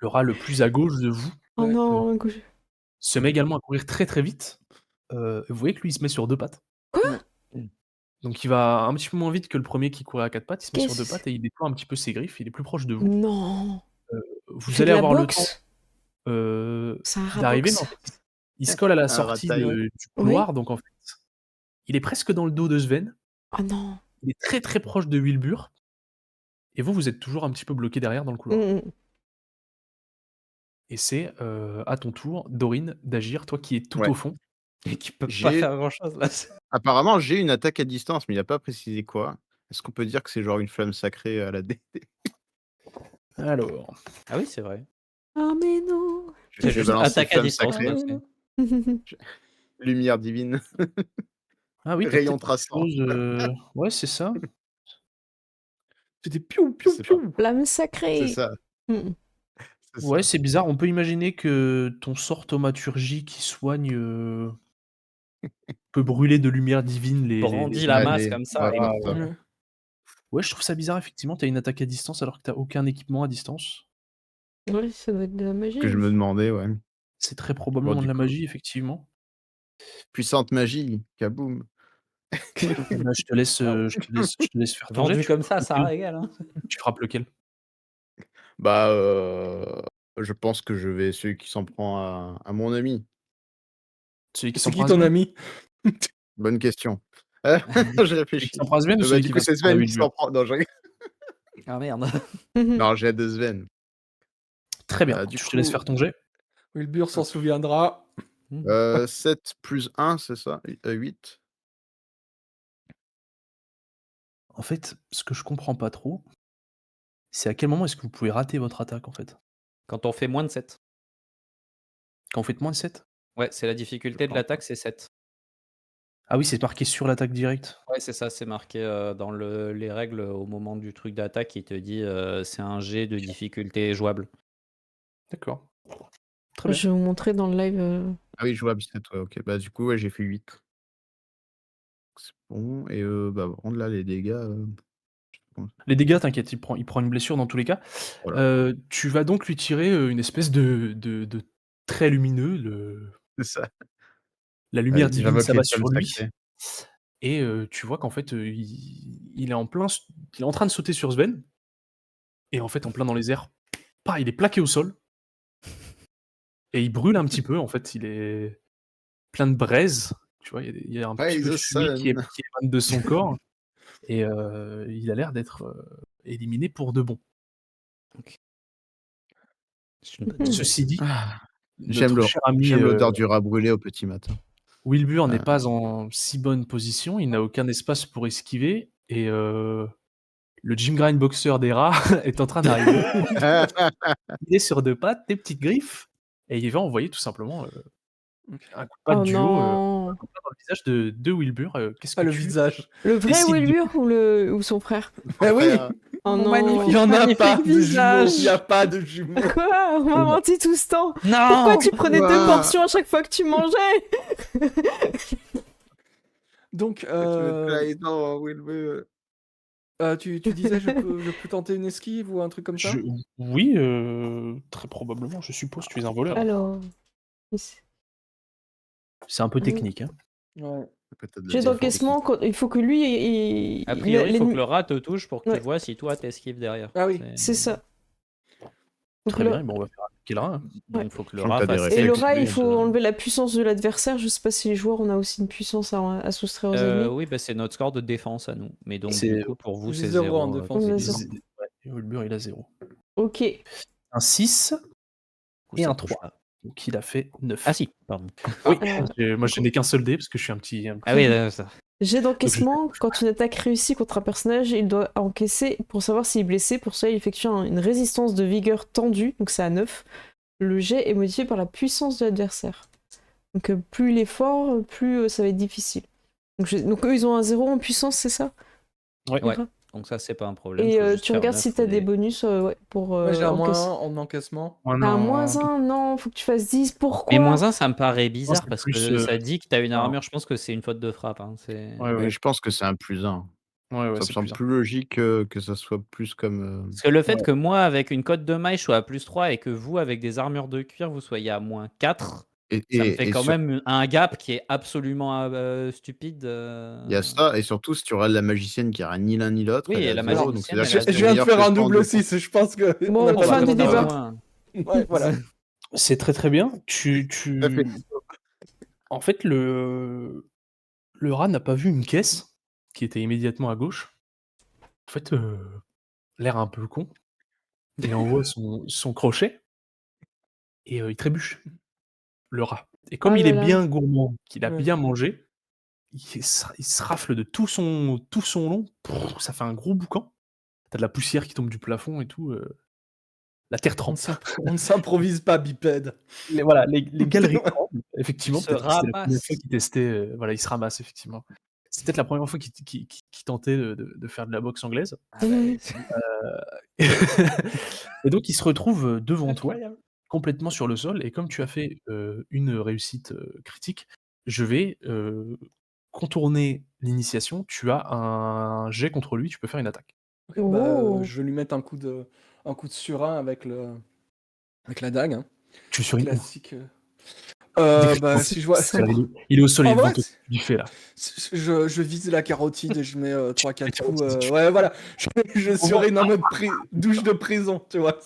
le rat le plus à gauche de vous, Oh non, un coup. se met également à courir très très vite. Vous voyez que lui, il se met sur 2 pattes. Quoi? Donc il va un petit peu moins vite que le premier qui courait à 4 pattes, il se met sur 2 Qu'est-ce- pattes et il déploie un petit peu ses griffes, il est plus proche de vous. Non. Vous Fait allez de la avoir le boxe. temps C'est un rat d'arriver, mais boxe. en fait, il se colle à la Un sortie rataille. du couloir, donc en fait, il est presque dans le dos de Sven, Oh non. il est très très proche de Wilbur, et vous êtes toujours un petit peu bloqué derrière dans le couloir. Et c'est à ton tour, Dorine, d'agir, toi qui es tout Ouais. au fond. Et qui peut pas J'ai- faire grand chose là. Apparemment, j'ai une attaque à distance, mais il a pas précisé quoi. Est-ce qu'on peut dire que c'est genre une flamme sacrée à la D Alors, Ah oui, c'est vrai. Ah mais non. C'est Je juste balance attaque à flamme distance. sacrée. quoi, c'est- Lumière divine. ah oui, t'as Rayon peut-être quelque traçant. chose, ouais, c'est ça. C'est des piou, piou, C'est pas- piou. Flamme sacrée. C'est ça. Mm. c'est Ouais, ça. c'est bizarre. On peut imaginer que ton sort thaumaturgie qui soigne peut brûler de lumière divine les. Brandit la Ouais, masse les- comme ça. voilà, et- ça. Ouais, je trouve ça bizarre, effectivement. T'as une attaque à distance alors que t'as aucun équipement à distance. Ouais, ça doit être de la magie. Que je me demandais, ouais. C'est très probablement Bon, de du la coup. magie, effectivement. Puissante magie, kaboum. Eh ben, je te laisse faire ton jet. Vendu Tu comme ça, frappes ça lequel régale. Hein. Tu frappes lequel? Bah, je pense que je vais celui qui s'en prend à mon ami. Celui qui C'est s'en qui prend à ton Sven? ami? Bonne question. Je Celui réfléchis. qui s'en prend à Sven ou Bah, celui du qui coup, va c'est s'en prendre à Sven qui Wilbur? s'en prend. Non, je... Ah merde. non, j'ai de Sven. Très bien. Du Je te laisse coup- faire ton jet. Wilbur s'en souviendra. 7 plus 1, c'est ça 8. En fait, ce que je comprends pas trop, c'est à quel moment est-ce que vous pouvez rater votre attaque, en fait? Quand on fait moins de 7. Quand vous faites moins de 7? Ouais, c'est la difficulté de l'attaque, c'est 7. Ah oui, c'est marqué sur l'attaque directe. Ouais, c'est ça, c'est marqué dans les règles au moment du truc d'attaque, il te dit c'est un jet de difficulté jouable. D'accord. Très bien. Je vais vous montrer dans le live. Ah oui, jouable 7, ouais, ok. Bah, du coup, ouais, j'ai fait 8. C'est bon. Et bah, rendre là, les dégâts. Les dégâts, t'inquiète, il prend une blessure dans tous les cas. Voilà. Tu vas donc lui tirer une espèce de trait lumineux. C'est ça. La lumière divine J'invoque s'abat les flammes sur lui. sacrées. Et tu vois qu'en fait, il est en train de sauter sur Sven. Et en fait, en plein dans les airs, il est plaqué au sol. Et il brûle un petit peu. En fait, il est plein de braise. Tu vois, il y a un petit Praise peu de the fumée qui sun. émane de son corps. Et il a l'air d'être éliminé pour de bon. C'est une bonne Ceci dit, J'aime notre cher ami l'odeur du rat brûlé au petit matin. Wilbur n'est pas en si bonne position, il n'a aucun espace pour esquiver, et le Jim Grind boxer des rats est en train d'arriver. Il est sur 2 pattes, des petites griffes, et il va envoyer tout simplement un coup de patte Oh du haut non. dans le visage de Wilbur. Qu'est-ce que Pas le tu visage. Le vrai décides de- Wilbur ou son frère? Ah oui. Oh Mon non. magnifique. Il y en a Magnifique pas de visage. jumeaux. Il n'y a pas de jumeaux. Quoi? On m'a menti tout ce temps. Non. Pourquoi tu prenais Quoi 2 portions à chaque fois que tu mangeais? Donc, Tu veux trahison, Wilbur. tu disais je peux tenter une esquive ou un truc comme ça? Oui, très probablement, je suppose, tu es un voleur. Alors. C'est un peu technique. Hein. Ouais. Après, t'as de la Jet défense. d'encaissement, il faut que lui. A priori, il faut que l'ennemi- le rat te touche pour que Ouais. tu vois si toi t'esquives derrière. Ah oui. C'est ça. Donc, Très le- bien, bon, on va faire un kill rat. Donc, il faut que le Sachant que rat t'as des fasse. Et le réflexes, rat, il mais faut enlever la puissance de l'adversaire. Je sais pas si les joueurs, on a aussi une puissance à soustraire aux ennemis. Oui, bah, c'est notre score de défense à nous. Mais donc, C'est- du coup, pour vous, J'ai c'est 0 en 0. défense. On a Il- zéro. ouais, Ulbur, il a 0. Ok. Un 6 coup, et ça un touche 3. pas. Donc il a fait 9. Ah si, pardon. Oui, Alors, moi je n'ai qu'un seul dé parce que je suis un petit. Ah oui, ça. Jet d'encaissement, quand une attaque réussit contre un personnage, il doit encaisser pour savoir s'il est blessé. Pour ça, il effectue une résistance de vigueur tendue, donc c'est à 9. Le jet est modifié par la puissance de l'adversaire. Donc plus il est fort, plus ça va être difficile. Donc eux, ils ont un 0 en puissance, c'est ça? Ouais. Ouais. Donc ça, c'est pas un problème. Et faut juste tu faire regardes 9 si t'as des et- bonus ouais, pour Moi, j'ai un moins encaisser. 1 en encaissement. Ouais, T'as un non, moins 1, non, faut que tu fasses 10. Pourquoi? Mais moins 1, ça me paraît bizarre c'est parce plus, que ça dit que t'as une non. armure. Je pense que c'est une faute de frappe. Hein. Ouais, Mais ouais. je pense que c'est un +1. Ouais, ouais, Ça me c'est semble plus un. plus logique que ça soit plus comme. Parce que le fait Ouais. que moi, avec une cote de maille, je sois à +3 et que vous, avec des armures de cuir, vous soyez à -4, ça me fait quand même un gap qui est absolument stupide. Il y a ça, et surtout, si tu regardes la magicienne qui a ni l'un ni l'autre, Oui, elle est à la 0, donc magicienne, c'est-à-dire elle est à que Je c'est viens de meilleur faire que un toi en double défense. 6, je pense que Bon, on n'a pas fin besoin du d'en débat. avoir. Ouais, voilà. C'est très très bien. Ça fait- En fait, le rat n'a pas vu une caisse qui était immédiatement à gauche. En fait, l'air un peu con. Il envoie son crochet et il trébuche, le rat. Et comme Ah il là est là. bien gourmand, qu'il a Ouais. bien mangé, il se rafle de tout son long. Ça fait un gros boucan. T'as de la poussière qui tombe du plafond et tout. La terre trempe. On ne s'improvise pas bipède. Les galeries tremblent. Effectivement, Il se peut-être que c'était la première ramasse. fois qu'il testait. Voilà, il se ramasse, effectivement. C'est peut-être la première fois qu'il tentait de faire de la boxe anglaise. Ah bah, Mhm. Et donc, il se retrouve devant toi, incroyable. complètement sur le sol. Et comme tu as fait une réussite critique, je vais contourner l'initiation. Tu as un jet contre lui, tu peux faire une attaque. Ok, bah, Oh. je vais lui mettre un coup de surin avec la dague. Hein. Tu surines. Classique. Décris-moi. Bah, si je vois. Il est au sol, il En est devant vrai, toi. Il fait là. je vise la carotide et je mets 3-4 Tu- coups. tu- Ouais, voilà. Je surine en mode douche de prison, tu vois.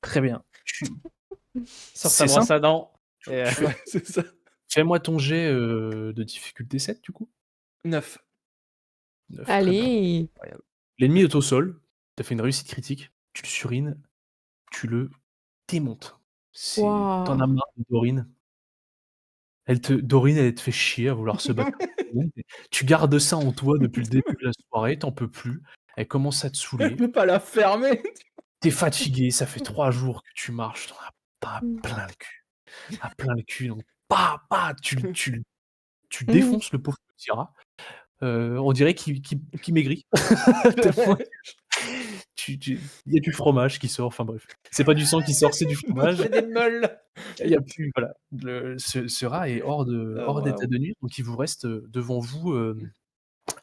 Très bien. Sur C'est sa brosse simple. à dents. Tu Et, fais- Ouais, c'est ça. Fais-moi ton jet de difficulté 7, du coup. 9. 9, très bien. Allez. L'ennemi est au sol. Tu as fait une réussite critique. Tu le surines. Tu le démontes. Waouh. T'en as marre de Dorine. Dorine, elle te fait chier à vouloir se battre. Tu gardes ça en toi depuis le début de la soirée. T'en peux plus. Elle commence à te Je saouler. peux pas la fermer. T'es fatigué. Ça fait 3 jours que tu marches. T'en as Mm. plein le cul. À plein le cul. Donc, tu Mm. défonces le pauvre petit rat. On dirait qu'il maigrit. Tellement il y a du fromage qui sort, enfin bref. C'est pas du sang qui sort, c'est du fromage. c'est des meules. Il y a plus, voilà. Ce rat est hors Oh, d'état wow. de nuire, donc il vous reste devant vous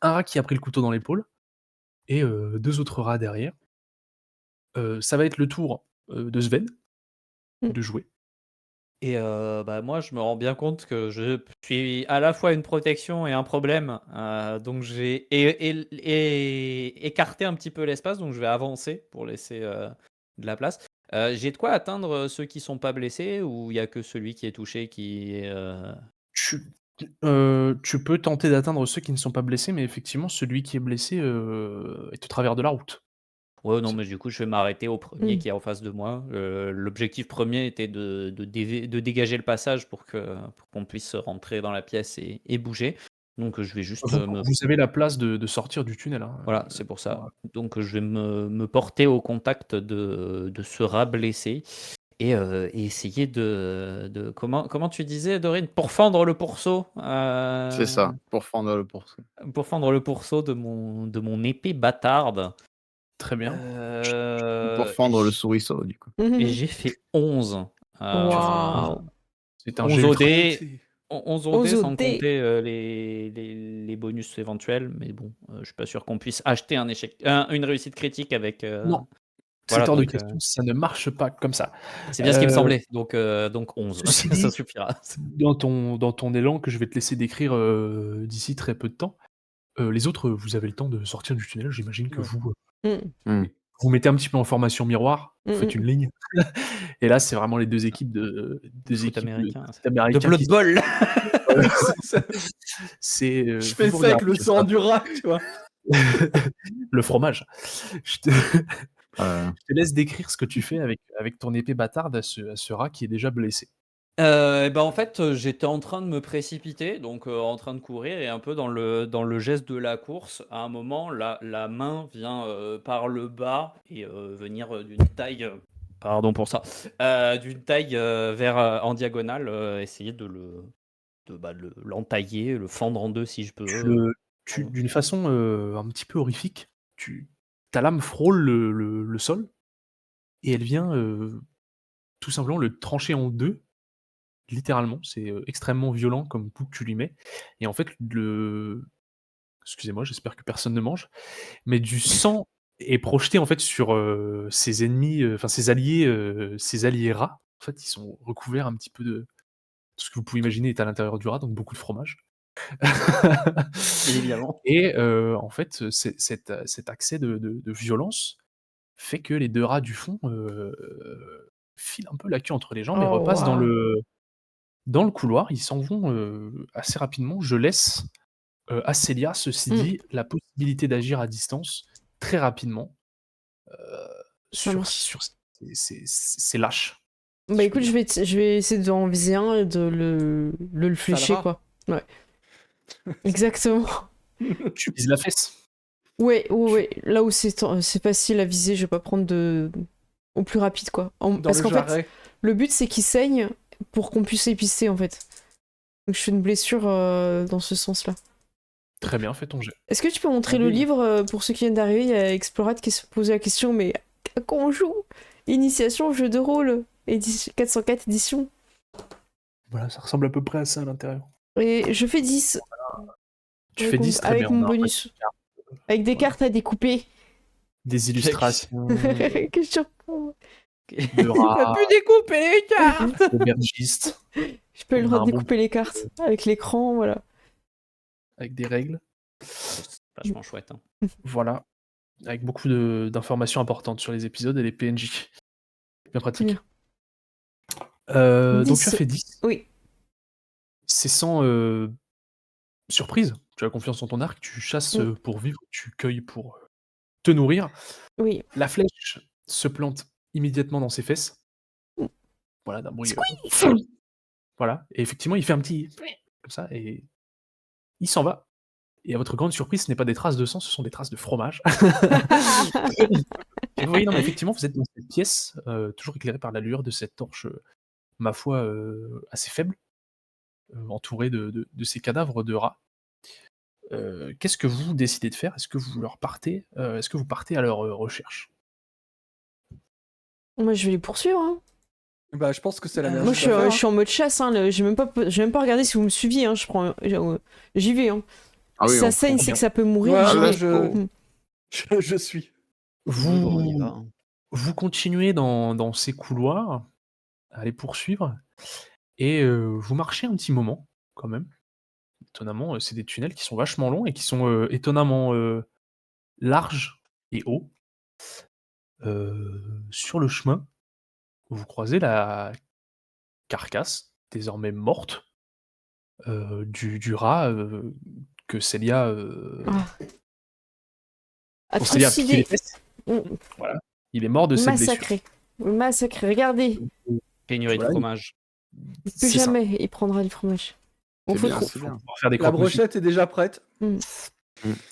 un rat qui a pris le couteau dans l'épaule et 2 autres rats derrière. Ça va être le tour de Sven Mm. de jouer. Et bah, moi, je me rends bien compte que je suis à la fois une protection et un problème. Donc j'ai écarté un petit peu l'espace, donc je vais avancer pour laisser de la place. J'ai de quoi atteindre ceux qui sont pas blessés ou il y a que celui qui est touché qui est... Tu peux tenter d'atteindre ceux qui ne sont pas blessés, mais effectivement, celui qui est blessé est au travers de la route. Ouais, non, mais du coup, je vais m'arrêter au premier Mm. qui est en face de moi. L'objectif premier était de dégager le passage pour qu'on puisse rentrer dans la pièce et bouger. Donc, je vais juste Vous avez la place de sortir du tunnel. Hein. Voilà, c'est pour ça. Voilà. Donc, je vais me porter au contact de ce rat blessé et essayer comment tu disais, Dorine? Pour fendre le pourceau. C'est ça, pour fendre le pourceau. Pour fendre le pourceau de mon épée bâtarde. Très bien. Pour fendre le souriceau, du coup. Et Mhm. j'ai fait 11. Waouh. C'est un 11 jet au ultra- dé. 11 au 11 dé au sans dé. compter les bonus éventuels. Mais bon, je suis pas sûr qu'on puisse acheter une réussite critique avec. Non. Voilà, C'est hors de donc, question, ça ne marche pas comme ça. c'est bien ce qui me Euh, semblait. Donc 11, Ceci ça dit, suffira. dans ton élan que je vais te laisser décrire d'ici très peu de temps, les autres, vous avez le temps de sortir du tunnel. J'imagine que Ouais. Mm, vous mettez un petit peu en formation miroir, vous faites mm, une ligne. Et là, c'est vraiment les deux équipes Foot américain. foot américain De Blood qui Bowl. C'est ça. c'est Je vous fais vous ça avec regardez le comme sang ça. du rat, tu vois. Le fromage. Je te, Euh, je te laisse décrire ce que tu fais avec ton épée bâtarde à ce rat qui est déjà blessé. En fait, j'étais en train de me précipiter, donc en train de courir et un peu dans le geste de la course. À un moment, la main vient par le bas et venir d'une taille, pardon pour ça, d'une taille vers en diagonale, essayer de l'entailler, le fendre en deux si je peux. D'une façon un petit peu horrifique, ta lame frôle le sol et elle vient tout simplement le trancher en deux, littéralement. C'est extrêmement violent comme coup que tu lui mets. Et en fait, excusez-moi, j'espère que personne ne mange, mais du sang est projeté en fait sur ses ennemis, enfin ses alliés rats. En fait, ils sont recouverts un petit peu de tout ce que vous pouvez imaginer est à l'intérieur du rat, donc beaucoup de fromage. Bien évidemment. Et en fait, cet accès de violence fait que les deux rats du fond filent un peu la queue entre les jambes et Oh, repassent waouh. dans le couloir. Ils s'en vont assez rapidement. Je laisse à Célia, ceci Mm, dit, la possibilité d'agir à distance très rapidement ça sur, marche. sur ces lâches. Bah si je écoute, peux dire. je vais essayer d'en viser un et de le flécher, rat. quoi. Ouais, exactement. Tu vises la fesse. Ouais, ouais. Là où c'est facile à viser, je vais pas prendre au plus rapide, quoi. Dans Parce le qu'en fait, jarret. le but c'est qu'il saigne pour qu'on puisse épicer, en fait. Donc je fais une blessure dans ce sens-là. Très bien, fais ton jet. Est-ce que tu peux montrer le Habile. livre pour ceux qui viennent d'arriver? Il y a Explorat qui se posait la question, mais à quoi on joue? Initiation, jeu de rôle, 404 édition. Voilà, ça ressemble à peu près à ça à l'intérieur. Et je fais 10 Tu fais 10, très avec bien. mon On a un bonus. peu Avec des Voilà. cartes à découper. des illustrations Quelle surprise. de Il a rats, pu découper les cartes. d'aubergistes, Je peux le On a droit de un bon découper les cartes avec l'écran, voilà. avec des règles. C'est vachement chouette. Hein. Voilà, avec beaucoup d'informations importantes sur les épisodes et les PNJ. Bien pratique. Bien. Donc tu as 10. fait 10. Oui. C'est sans surprise. Tu as confiance en ton arc, tu chasses Mm. pour vivre, tu cueilles pour te nourrir. Oui. La flèche se plante immédiatement dans ses fesses. Mm. Voilà, d'un bruit. Squeeze. Voilà, et effectivement, il fait un petit comme ça et il s'en va. Et à votre grande surprise, ce n'est pas des traces de sang, ce sont des traces de fromage. Et vous voyez, non, mais effectivement, vous êtes dans cette pièce, toujours éclairée par la lueur de cette torche, ma foi, assez faible, entourée de ces cadavres de rats. Qu'est-ce que vous décidez de faire? Est-ce que vous partez à leur recherche? Moi, je vais les poursuivre. Hein. Bah, je pense que c'est la meilleure Moi, chose à faire. je suis en mode chasse. Hein. J'ai même pas regardé si vous me suiviez. Hein. J'y vais. Hein. Ah oui, si ça on saigne, fonce. c'est que ça peut mourir. Ouais, j'y ouais, vais. je suis. On y va. Vous continuez dans ces couloirs à les poursuivre et vous marchez un petit moment quand même. Étonnamment, c'est des tunnels qui sont vachement longs et qui sont étonnamment larges et hauts. Sur le chemin, vous croisez la carcasse, désormais morte, du rat que Célia, dont Célia a piqué les Atrocidé. fesses. Voilà. Il est mort de cette blessure. Massacré. Massacré. Regardez. Pénurie de Voilà, fromage. Plus C'est ça. jamais il prendra du fromage. Bon, C'est faut bien, trop- c'est bien. On va faire des La croque-monsieur. brochette est déjà prête. Vous Donc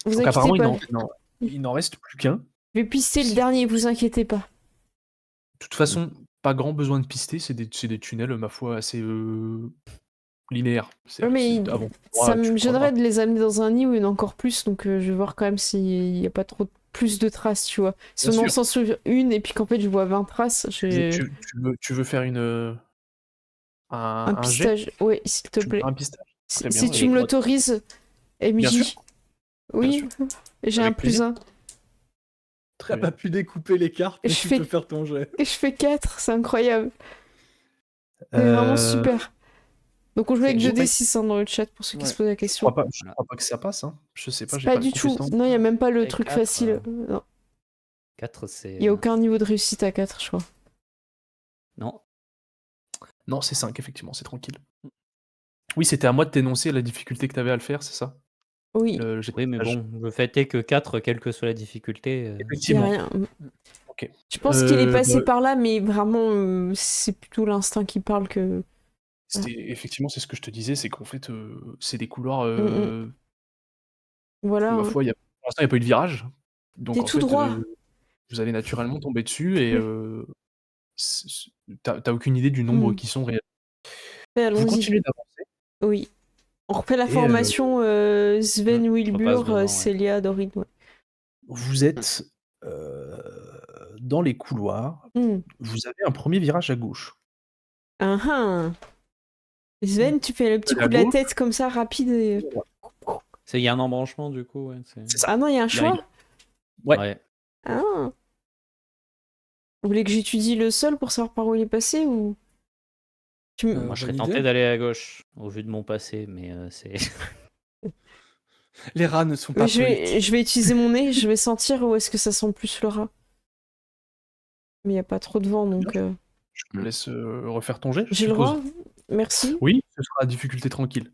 inquiétez apparemment, pas. il n'en reste plus qu'un. Je vais pister le dernier, vous inquiétez pas. De toute façon, pas grand besoin de pister, c'est des tunnels, ma foi, assez linéaires. Ouais, mais Avant, ça tu me crois gênerait pas. de les amener dans un nid où il y en a encore plus, donc je vais voir quand même s'il n'y a pas trop plus de traces, tu vois. Si Bien on en sûr. sent sur une et puis qu'en fait je vois 20 traces, j'ai Tu veux faire un un jet? pistage. Ouais, s'il te Tu veux plaît. faire un pistage? Très Si bien, tu me l'autorises, Bien MJ. sûr. Oui, Bien j'ai Avec un plus plaisir. 1. Très T'as pas bien. pu découper les cartes, mais Je tu fais- peux faire ton jet. Et je fais 4, c'est incroyable. C'est vraiment Euh, super. Donc on joue avec j'ai 2d6 dans le chat pour ceux qui Ouais. se posent la Je question. crois Voilà. pas que ça passe. Hein. Je sais pas, C'est j'ai pas pas les du tout. compétences. Non, il n'y a même pas le Et truc 4, facile. Non. 4, c'est. Il n'y a aucun niveau de réussite à 4, je crois. Non. Non, c'est 5, effectivement, c'est tranquille. Oui, c'était à moi de t'énoncer la difficulté que tu avais à le faire, c'est ça? Oui, Le jet de Oui, mais passage. bon, le fait est que 4, quelle que soit la difficulté. il n'y a Effectivement. rien. Ok. Je pense qu'il est passé bah, par là, mais vraiment, c'est plutôt l'instinct qui parle que. effectivement, c'est ce que je te disais, c'est qu'en fait, c'est des couloirs. Voilà. Ma foi, pour l'instant, il n'y a pas eu de virage. Donc, T'es en tout fait, droit. vous allez naturellement tomber dessus et Mm. t'as aucune idée du nombre Mm. qui sont réels. Mais Vous allons-y. continuez d'avancer. Oui. On refait la Et, formation Sven, je Wilbur, repasse devant, ouais. Célia, Dorine. Ouais. Vous êtes dans les couloirs. Mm. Vous avez un premier virage à gauche. Ah ah. Sven, tu fais le petit Allez coup à de la gauche. tête comme ça, rapide. Il y a un embranchement du coup. Ouais, C'est ça. Ah non, il y a un Il y a- choix. Ouais. Ah. Vous voulez que j'étudie le sol pour savoir par où il est passé ou Moi, je serais bonne tenté idée. d'aller à gauche, au vu de mon passé, mais c'est. Les rats ne sont pas Mais je politiques. vais utiliser mon nez, je vais sentir où est-ce que ça sent plus le rat. Mais il n'y a pas trop de vent, donc... Je te laisse refaire ton jet, je J'ai le suppose. droit. Merci. Oui, ce sera la difficulté tranquille.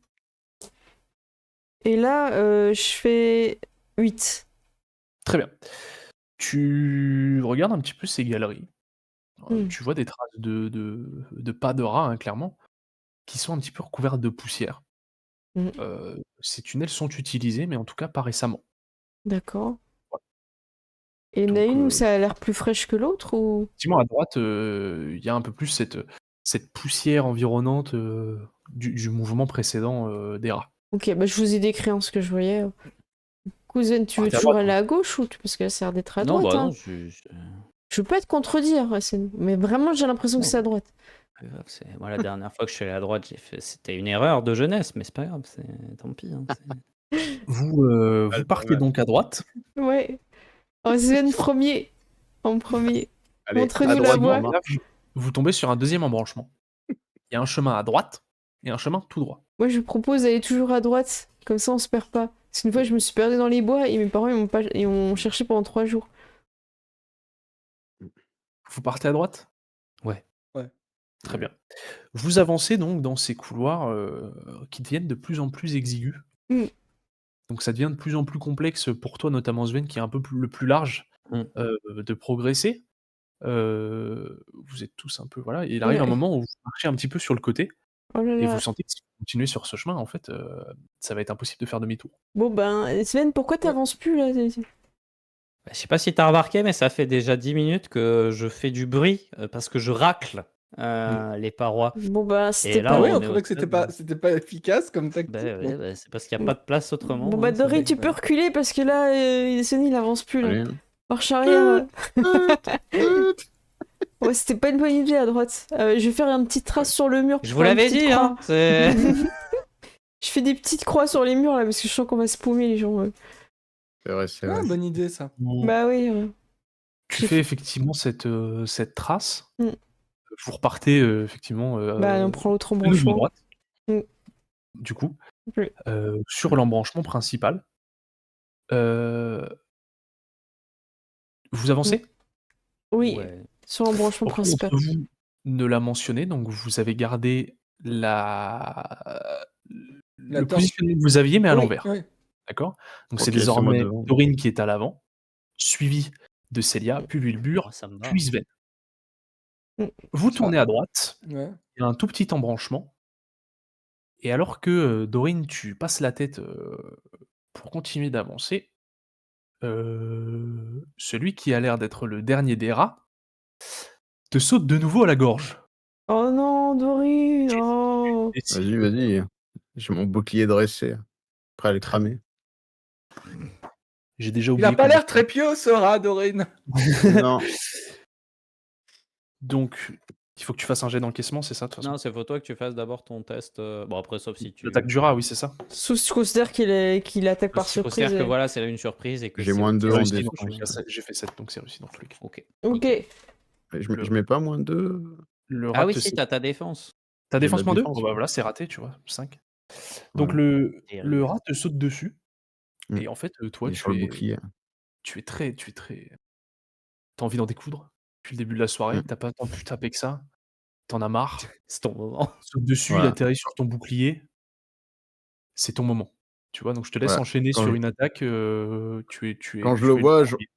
Et là, je fais 8. Très bien. Tu regardes un petit peu ces galeries. Tu vois des traces de pas de rats, hein, clairement, qui sont un petit peu recouvertes de poussière. Mm. Ces tunnels sont utilisés, mais en tout cas pas récemment. D'accord. Ouais. Et il y en a Donc, une où ça a l'air plus fraîche que l'autre ou... Effectivement, à droite, il y a un peu plus cette poussière environnante du mouvement précédent des rats. Ok, bah je vous ai décrit en ce que je voyais. Cousine, tu veux Partez à toujours droite, aller à gauche ou parce que ça a l'air d'être à Non, droite bah hein. non, Je veux pas te contredire, Racine, mais vraiment j'ai l'impression que Non. c'est à droite. Moi, la dernière fois que je suis allé à droite, c'était une erreur de jeunesse, mais c'est pas grave, tant pis. Hein, Vous partez donc à droite. Ouais. Oh, Sven premier. En premier. Allez, Montre-nous à la droite, voie. maman. Là, vous tombez sur un deuxième embranchement. Il y a un chemin à droite et un chemin tout droit. Moi je propose d'aller toujours à droite, comme ça on se perd pas. Parce qu'une fois je me suis perdue dans les bois et mes parents ils m'ont cherché pendant 3 jours. Vous partez à droite? Ouais. Ouais. Très bien. Vous avancez donc dans ces couloirs qui deviennent de plus en plus exigus. Mm. Donc ça devient de plus en plus complexe pour toi, notamment Sven, qui est un peu le plus large, Mm. de progresser. Vous êtes tous un peu... Voilà. Et il arrive un Ouais. moment où vous marchez un petit peu sur le côté Oh là et là. vous sentez que si vous continuez sur ce chemin, en fait, ça va être impossible de faire demi-tour. Bon ben, Sven, pourquoi t'avances plus là? Je sais pas si t'as remarqué, mais ça fait déjà 10 minutes que je fais du bruit parce que je racle les parois. Bon bah, c'était Et là, pas... Ah oui, on on est trouvait au que c'était stade. pas efficace comme tactique. Ouais, bah, c'est parce qu'il n'y a pas de place autrement. Bon bah, hein, c'est Doré, bon. tu peux reculer parce que là, Sven il avance plus là. Allez. Marche arrière. Ouais, c'était pas une bonne idée à droite. Je vais faire une petite trace sur le mur. Je pour vous faire une l'avais petite dit, croix. hein. c'est- Je fais des petites croix sur les murs là parce que je sens qu'on va se paumer les gens. C'est vrai, c'est Ah, vrai. bonne idée ça. Bah oui. Tu fais effectivement cette trace. Mm. Vous repartez effectivement Bah on prend l'autre de nouveau à embranchement. droite. Mm. Du coup, Oui. sur l'embranchement principal. Vous avancez? Oui, Ouais. sur l'embranchement Aucun principal. d'entre vous ne l'a mentionné, donc vous avez gardé le torche. positionnement que vous aviez, mais à Oui, l'envers. oui. D'accord? Donc Ok, c'est c'est moi désormais devant. Dorine qui est à l'avant, suivi de Célia, puis Wilbur, Oh, ça me va. puis Sven. Mm. Vous tournez à droite, Ouais. il y a un tout petit embranchement, et alors que Dorine, tu passes la tête pour continuer d'avancer, celui qui a l'air d'être le dernier des rats te saute de nouveau à la gorge. Oh non, Dorine. Oh. Et si- Vas-y, vas-y. J'ai mon bouclier dressé. Prêt à le cramer. J'ai déjà Il oublié. a pas comment- l'air très pieux ce rat, Dorine. Non. Donc, Il faut que tu fasses un jet d'encaissement, c'est ça, de toute façon? Non, c'est faut toi que tu fasses d'abord ton test. Bon, après, sauf si tu. L'attaque du rat, oui, c'est ça? Sauf si tu considères qu'il attaque par Si tu surprise. considères que voilà, c'est une surprise et que J'ai c'est moins de ok, deux J'ai en réussi, c'est donc défense. j'ai fait 7, donc c'est réussi dans tous les cas. Ok. Ok. nickel. Je mets pas moins de 2. Le Ah rat oui, te si, t'as ta défense. ta J'ai de la défense moins 2? défense, Bon, bah, moi. voilà, c'est raté, tu vois, 5. Donc Voilà. le Terrible. rat te saute dessus Mm. et en fait, toi, Il est sur le bouclier. tu es très tu envie d'en découdre depuis le début de la soirée, Mm. tu pas tant pu taper que ça, tu en as marre, C'est ton moment. il saute dessus, il Voilà. atterrit sur ton bouclier, c'est ton moment. Tu vois? Donc je te laisse Voilà. enchaîner Quand sur je une attaque, tu le es le vois, premier.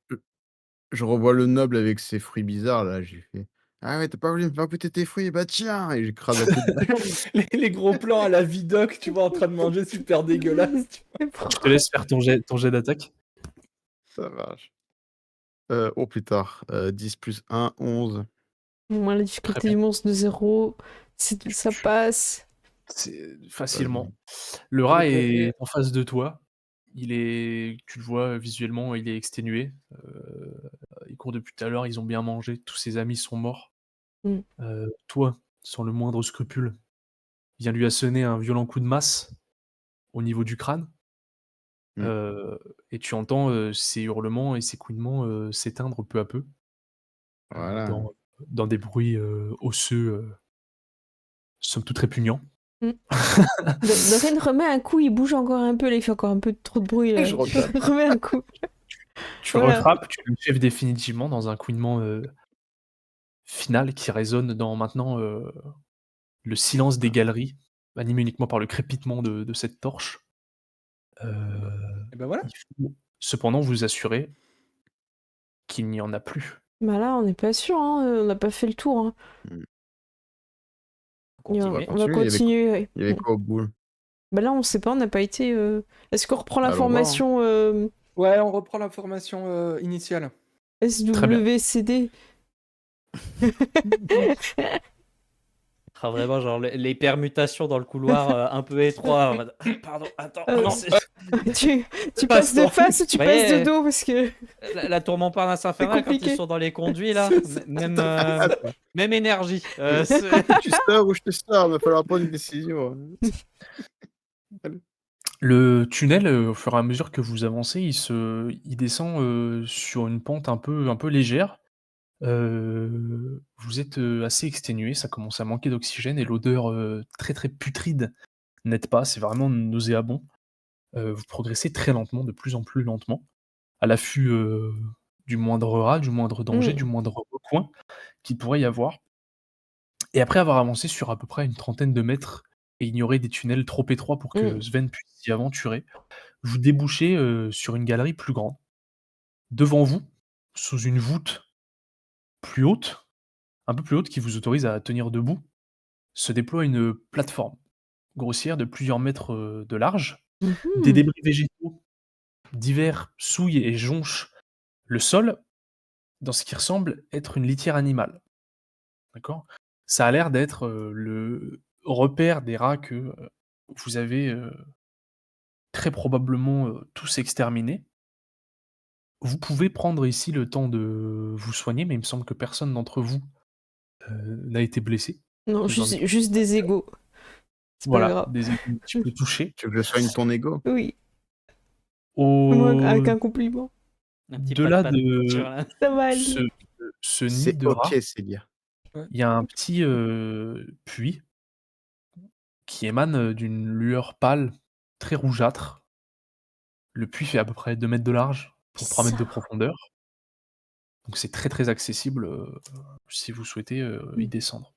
je revois le noble avec ses fruits bizarres là, j'ai fait: «Ah ouais, tu pas voulu me faire goûter tes fruits? Bah tiens!» et j'écrase à coups de balle. Les gros plans à la Vidoc, tu vois, en train de manger super dégueulasse. Je te laisse faire ton jet d'attaque. Ça marche. Oh plus tard, 10 + 1, 11. Moins la Très difficulté bien. du monstre de 0. Ça Tu passe. C'est Pas facilement. bien. Le rat Donc, est en face de toi. Tu le vois visuellement, il est exténué. Il court depuis tout à l'heure, ils ont bien mangé, tous ses amis sont morts. Mm. Toi, sans le moindre scrupule, vient lui assonner un violent coup de masse au niveau du crâne. Mm. Et tu entends, ses hurlements et ses couinements, s'éteindre peu à peu, Voilà. dans des bruits, osseux, somme toute répugnants. Mm. Dorine remet un coup, il bouge encore un peu, là, il fait encore un peu trop de bruit. Là. Je retape. Remets un coup. Tu Voilà. refrappes, tu l'achèves définitivement dans un couinement, final qui résonne dans maintenant, le silence des galeries, animé uniquement par le crépitement de cette torche. Et ben voilà. Il faut cependant vous assurer qu'il n'y en a plus. Bah là, on n'est pas sûr, hein, on n'a pas fait le tour. Hein. Mm. On va Continuer. on va continuer. Ouais. Il y avait quoi au bout? Bah là, on sait pas, on n'a pas été. Est-ce qu'on reprend Allons voir, hein. l'information Ouais, on reprend l'information initiale. Très bien. SWCD? Ah, vraiment, genre les permutations dans le couloir un peu étroit. En mode, pardon, attends, non, tu passes de face ou tu Vous passes de voyez, dos parce que. la tour Montparnasse infernale, quand compliqué. ils sont dans les conduits, là, même, Attends, même énergie. tu sors ou je te sors? Il va falloir prendre une décision. Le tunnel, au fur et à mesure que vous avancez, il descend, sur une pente un peu légère. Vous êtes, assez exténué, ça commence à manquer d'oxygène et l'odeur, très, très putride n'aide pas, c'est vraiment nauséabond. Vous progressez très lentement, de plus en plus lentement, à l'affût, du moindre rat, du moindre danger, du moindre recoin qu'il pourrait y avoir. Et après avoir avancé sur à peu près une trentaine de mètres et ignoré des tunnels trop étroits pour que Sven puisse s'y aventurer, vous débouchez, sur une galerie plus grande. Devant vous, sous une voûte plus haute, un peu plus haute qui vous autorise à tenir debout, se déploie une plateforme grossière de plusieurs mètres, de large. Des débris végétaux divers souillent et jonchent le sol dans ce qui ressemble être une litière animale. D'accord? Ça a l'air d'être, le repère des rats que, vous avez, très probablement, tous exterminés. Vous pouvez prendre ici le temps de vous soigner, mais il me semble que personne d'entre vous, n'a été blessé. Non, Vous en êtes juste des égaux. C'est pas voilà, grave. des égouts un petit peu touchés. Tu veux que je soigne ton ego? Oui, moi, Au avec un compliment. Un petit delà pat-pat sur la- Ça va aller. ce nid C'est de rat, OK, Célia. il y a un petit, puits qui émane, d'une lueur pâle, très rougeâtre. Le puits fait à peu près 2 mètres de large pour 3 mètres de Bizarre. profondeur. Donc c'est très, très accessible, si vous souhaitez, y descendre.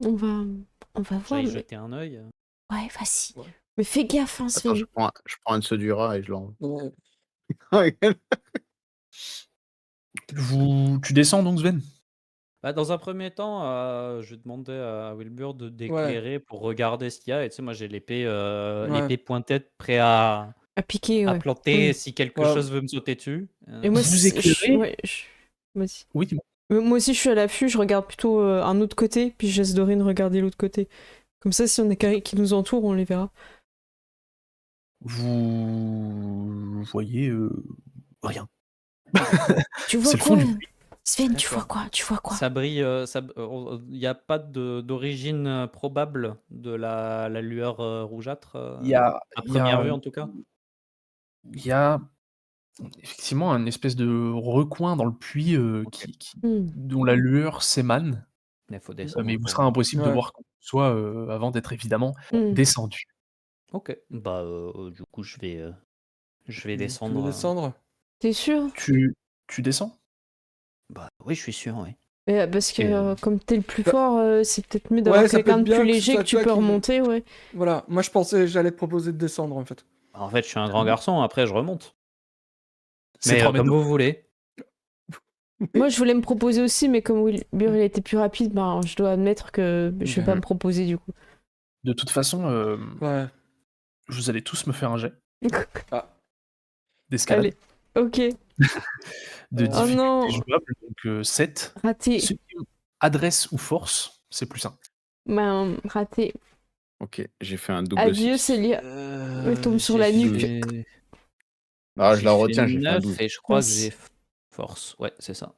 On va voir. J'aille Mais... jeter un œil. Ouais, vas-y. Ouais. Mais fais gaffe, hein, Attends, Sven. je prends un de ceux du rat et je l'envoie. Ouais. Tu descends donc, Sven? Bah, dans un premier temps, je demandais à Wilbur d'éclairer pour regarder ce qu'il y a. Et tu sais, moi, j'ai l'épée l'épée pointée prêt à À piquer, ouais. planter si quelque Ouais. chose veut me sauter dessus. Et moi, Vous éclairez ouais, vas-y. Oui, dis-moi. Moi aussi, je suis à l'affût, je regarde plutôt un autre côté, puis je laisse Dorine regarder l'autre côté. Comme ça, si on est carré qui nous entoure, on les verra. Vous voyez, rien. Tu vois C'est le fond quoi? du puits. Sven, tu vois D'accord. quoi? Tu vois quoi? Ça brille, il n'y a pas d'origine probable de la lueur rougeâtre Il y a, à il y a, première vue en tout cas? il y a effectivement un espèce de recoin dans le puits Ok. dont la lueur s'émane, Il faut descendre mais il vous pour sera voir. impossible de Ouais. voir quoi que ce soit avant d'être évidemment Hmm. descendu. Ok. Bah, du coup, je vais Tu veux descendre. descendre? T'es sûr? Tu descends? Bah, oui, je suis sûr, oui. Parce que Et, comme t'es le plus Bah, fort, c'est peut-être mieux d'avoir Ouais, ça peut quelqu'un être de plus bien que ce léger que soit tu toi peux qui... remonter, ouais. Voilà, moi j'allais te proposer de descendre en fait. en fait, je suis un grand garçon, après, je remonte. C'est Mais 3 mètres comme de vous voulez. Moi, je voulais me proposer aussi, mais comme Wilbur il était plus rapide, ben, je dois admettre que je vais pas me proposer du coup. De toute façon, Ouais. vous allez tous me faire un jet Ah. d'escalade Allez, ok. de Oh Oh difficulté non, jouable, donc 7. raté. Ceux qui ont adresse ou force, c'est plus 1. Ben, raté. Ok, j'ai fait un double Adieu, 6. Célia. Elle tombe sur J'ai la nuque. fait... Ah, je j'ai la fait retiens, j'ai fait un 9 12. et je crois que Mince. j'ai force. Ouais, c'est ça.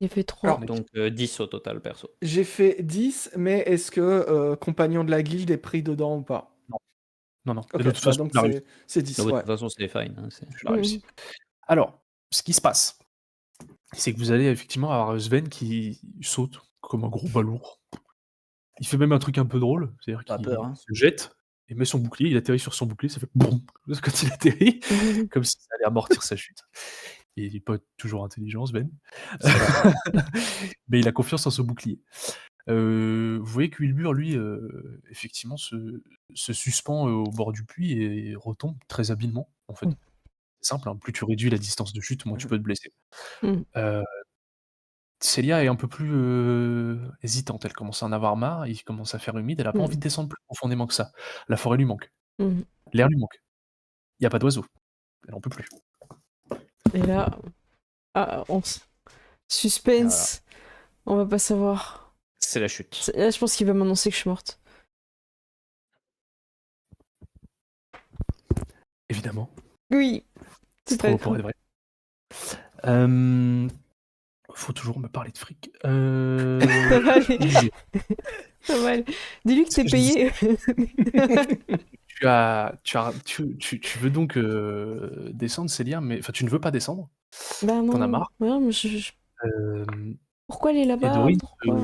Il a fait 3. Alors, Donc 10 au total, perso. j'ai fait 10, mais est-ce que compagnon de la guilde est pris dedans ou pas? Non, non, non. Et Ok, de toute bah façon, donc tu l'as réussi. c'est 10, Ah oui, de ouais. toute façon, c'est fine. Hein, Tu l'as réussi. Alors, ce qui se passe, c'est que vous allez effectivement avoir Sven qui saute comme un gros balourd. Il fait même un truc un peu drôle, c'est-à-dire Pas qu'il peur, hein. se jette et met son bouclier, il atterrit sur son bouclier, ça fait boum quand il atterrit, comme si ça allait amortir sa chute. Et il est pas toujours intelligent, Sven. Mais il a confiance en son bouclier. Vous voyez que Wilbur, lui, effectivement, se suspend au bord du puits et retombe très habilement, en fait. Mm. C'est simple, hein, plus tu réduis la distance de chute, moins tu peux te blesser. Mm. Célia est un peu plus hésitante, elle commence à en avoir marre, il commence à faire humide, elle a pas envie de descendre plus profondément que ça. La forêt lui manque, Mm. l'air lui manque. Il y a pas d'oiseaux, elle en peut plus. Et là, suspense. On va pas savoir. C'est la chute. Là, je pense qu'il va m'annoncer que je suis morte. Évidemment, Oui. c'est trop beau pour être vrai. Faut toujours me parler de fric. Ça va aller. Ça va aller. Dis-lui que t'es payé. Tu veux donc descendre, Célia, mais enfin tu ne veux pas descendre. Bah non. T'en as marre. Ouais, mais Euh, pourquoi aller et là-bas? Dorine, Pourquoi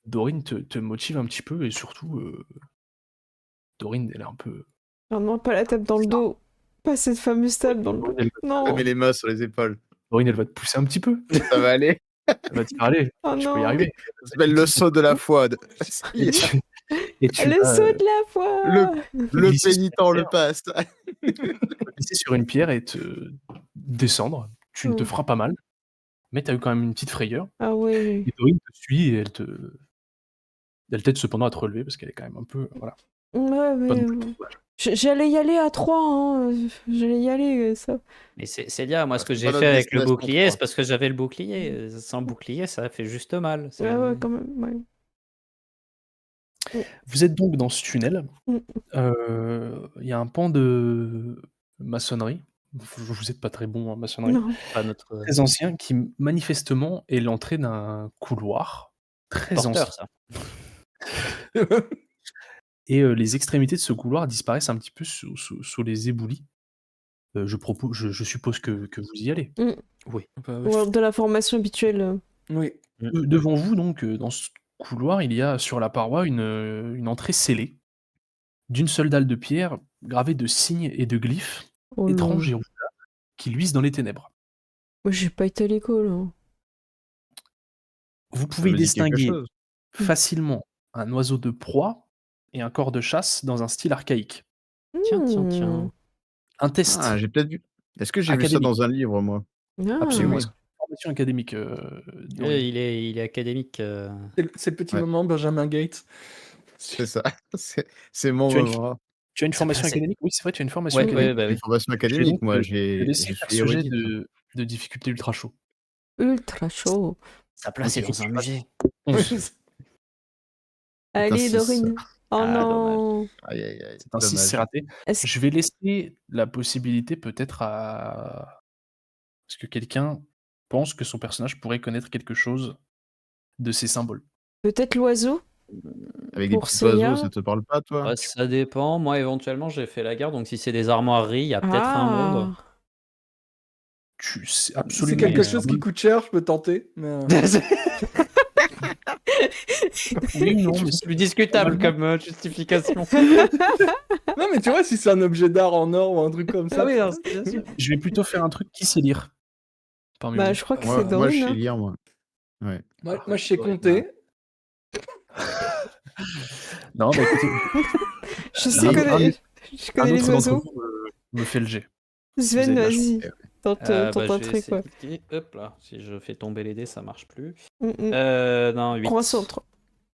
Dorine te motive un petit peu et surtout Dorine, elle est un peu. Ah non, pas la tape dans le dos. Pas cette fameuse tape dans le dos. Elle, Non. Mets les mains sur les épaules. Dorine, elle va te pousser un petit peu. Ça va aller. Elle va te dire allez, Oh tu peux y non. arriver. Ça s'appelle le saut de la foi. Et tu Le vas, saut de la foi. Le glisser sur pénitent une le pierre, passe. glisser sur une pierre et te descendre. Tu ne te Mm. feras pas mal, mais tu as eu quand même une petite frayeur. Ah ouais. Et Dorine te suit et elle t'aide cependant à te relever parce qu'elle est quand même un peu. Voilà. Ouais, Pas ouais. non plus courage. J'allais y aller à 3, hein. J'allais y aller, ça. Mais c'est bien, moi, ce que C'est j'ai pas fait notre avec le destination, bouclier, toi. c'est parce que j'avais le bouclier. Sans bouclier, ça fait juste mal. Ouais, ouais, quand même. Ouais. Vous êtes donc dans ce tunnel. Mm. Il y a un pan de maçonnerie. Vous n'êtes pas très bon en maçonnerie. Non. Pas notre Très ancien, qui manifestement est l'entrée d'un couloir très porteur, ancien. ça. Et les extrémités de ce couloir disparaissent un petit peu sous les éboulis. Je suppose que vous y allez. Oui. Bah oui. Ouais, de la formation habituelle. Oui. Devant vous, donc, dans ce couloir, il y a sur la paroi une entrée scellée, d'une seule dalle de pierre, gravée de signes et de glyphes Oh étranges et non. rougeâtres, qui luisent dans les ténèbres. Moi, j'ai pas été à l'école. Hein. Vous Ça pouvez me dit quelque distinguer chose. facilement un oiseau de proie et un corps de chasse dans un style archaïque. Tiens. Un test Ah, j'ai peut-être vu. Est-ce que j'ai vu ça académique. dans un livre, moi? Ah. Absolument. oui. C'est une formation académique, Dorine. Il est académique. C'est le petit Ouais. moment Benjamin Gates. C'est ça. C'est mon Tu as une moment. Tu as une Ça formation passe. académique? Oui, c'est vrai, tu as une formation Ouais, académique. bah J'ai une oui. formation Je vais académique, donc moi. te Je laisser suis faire ce jet érudit. de difficulté ultra chaud. Ultra chaud. Sa place est Ok, dans un tu passes. musée. 11. Allez, six. Dorine. Oh Ah, non. Aïe, aïe, aïe. C'est un 6, c'est Dommage. raté. Est-ce Je vais laisser la possibilité peut-être à ce que quelqu'un pense que son personnage pourrait connaître quelque chose de ces symboles. Peut-être l'oiseau Avec des pour petits oiseaux, Seiya. ça te parle pas, toi? Ouais, ça dépend. Moi, éventuellement, j'ai fait la guerre, donc si c'est des armoiries, il y a peut-être un monde. Ah. C'est C'est absolument quelque des chose qui symboles. coûte cher, je peux tenter. Mais Oui ou non, mais C'est plus discutable comme justification. non, mais tu vois, si c'est un objet d'art en or ou un truc comme ça. Ah oui, non, bien sûr. je vais plutôt faire un truc qui sait lire parmi Bah, vous. je crois que Moi, c'est moi, je Dorine. sais hein. lire, moi. Ouais. Moi, je sais compter. Non, bah écoutez, Je sais un- connais, je un connais les autre d'entre oiseaux. vous me fait le jet. Sven, avez de la chance. vas-y. Tente Bah, tente je un vais truc, essayer ouais. de cliquer. Hop là, si je fais tomber les dés, ça marche plus. Non, 8. 300.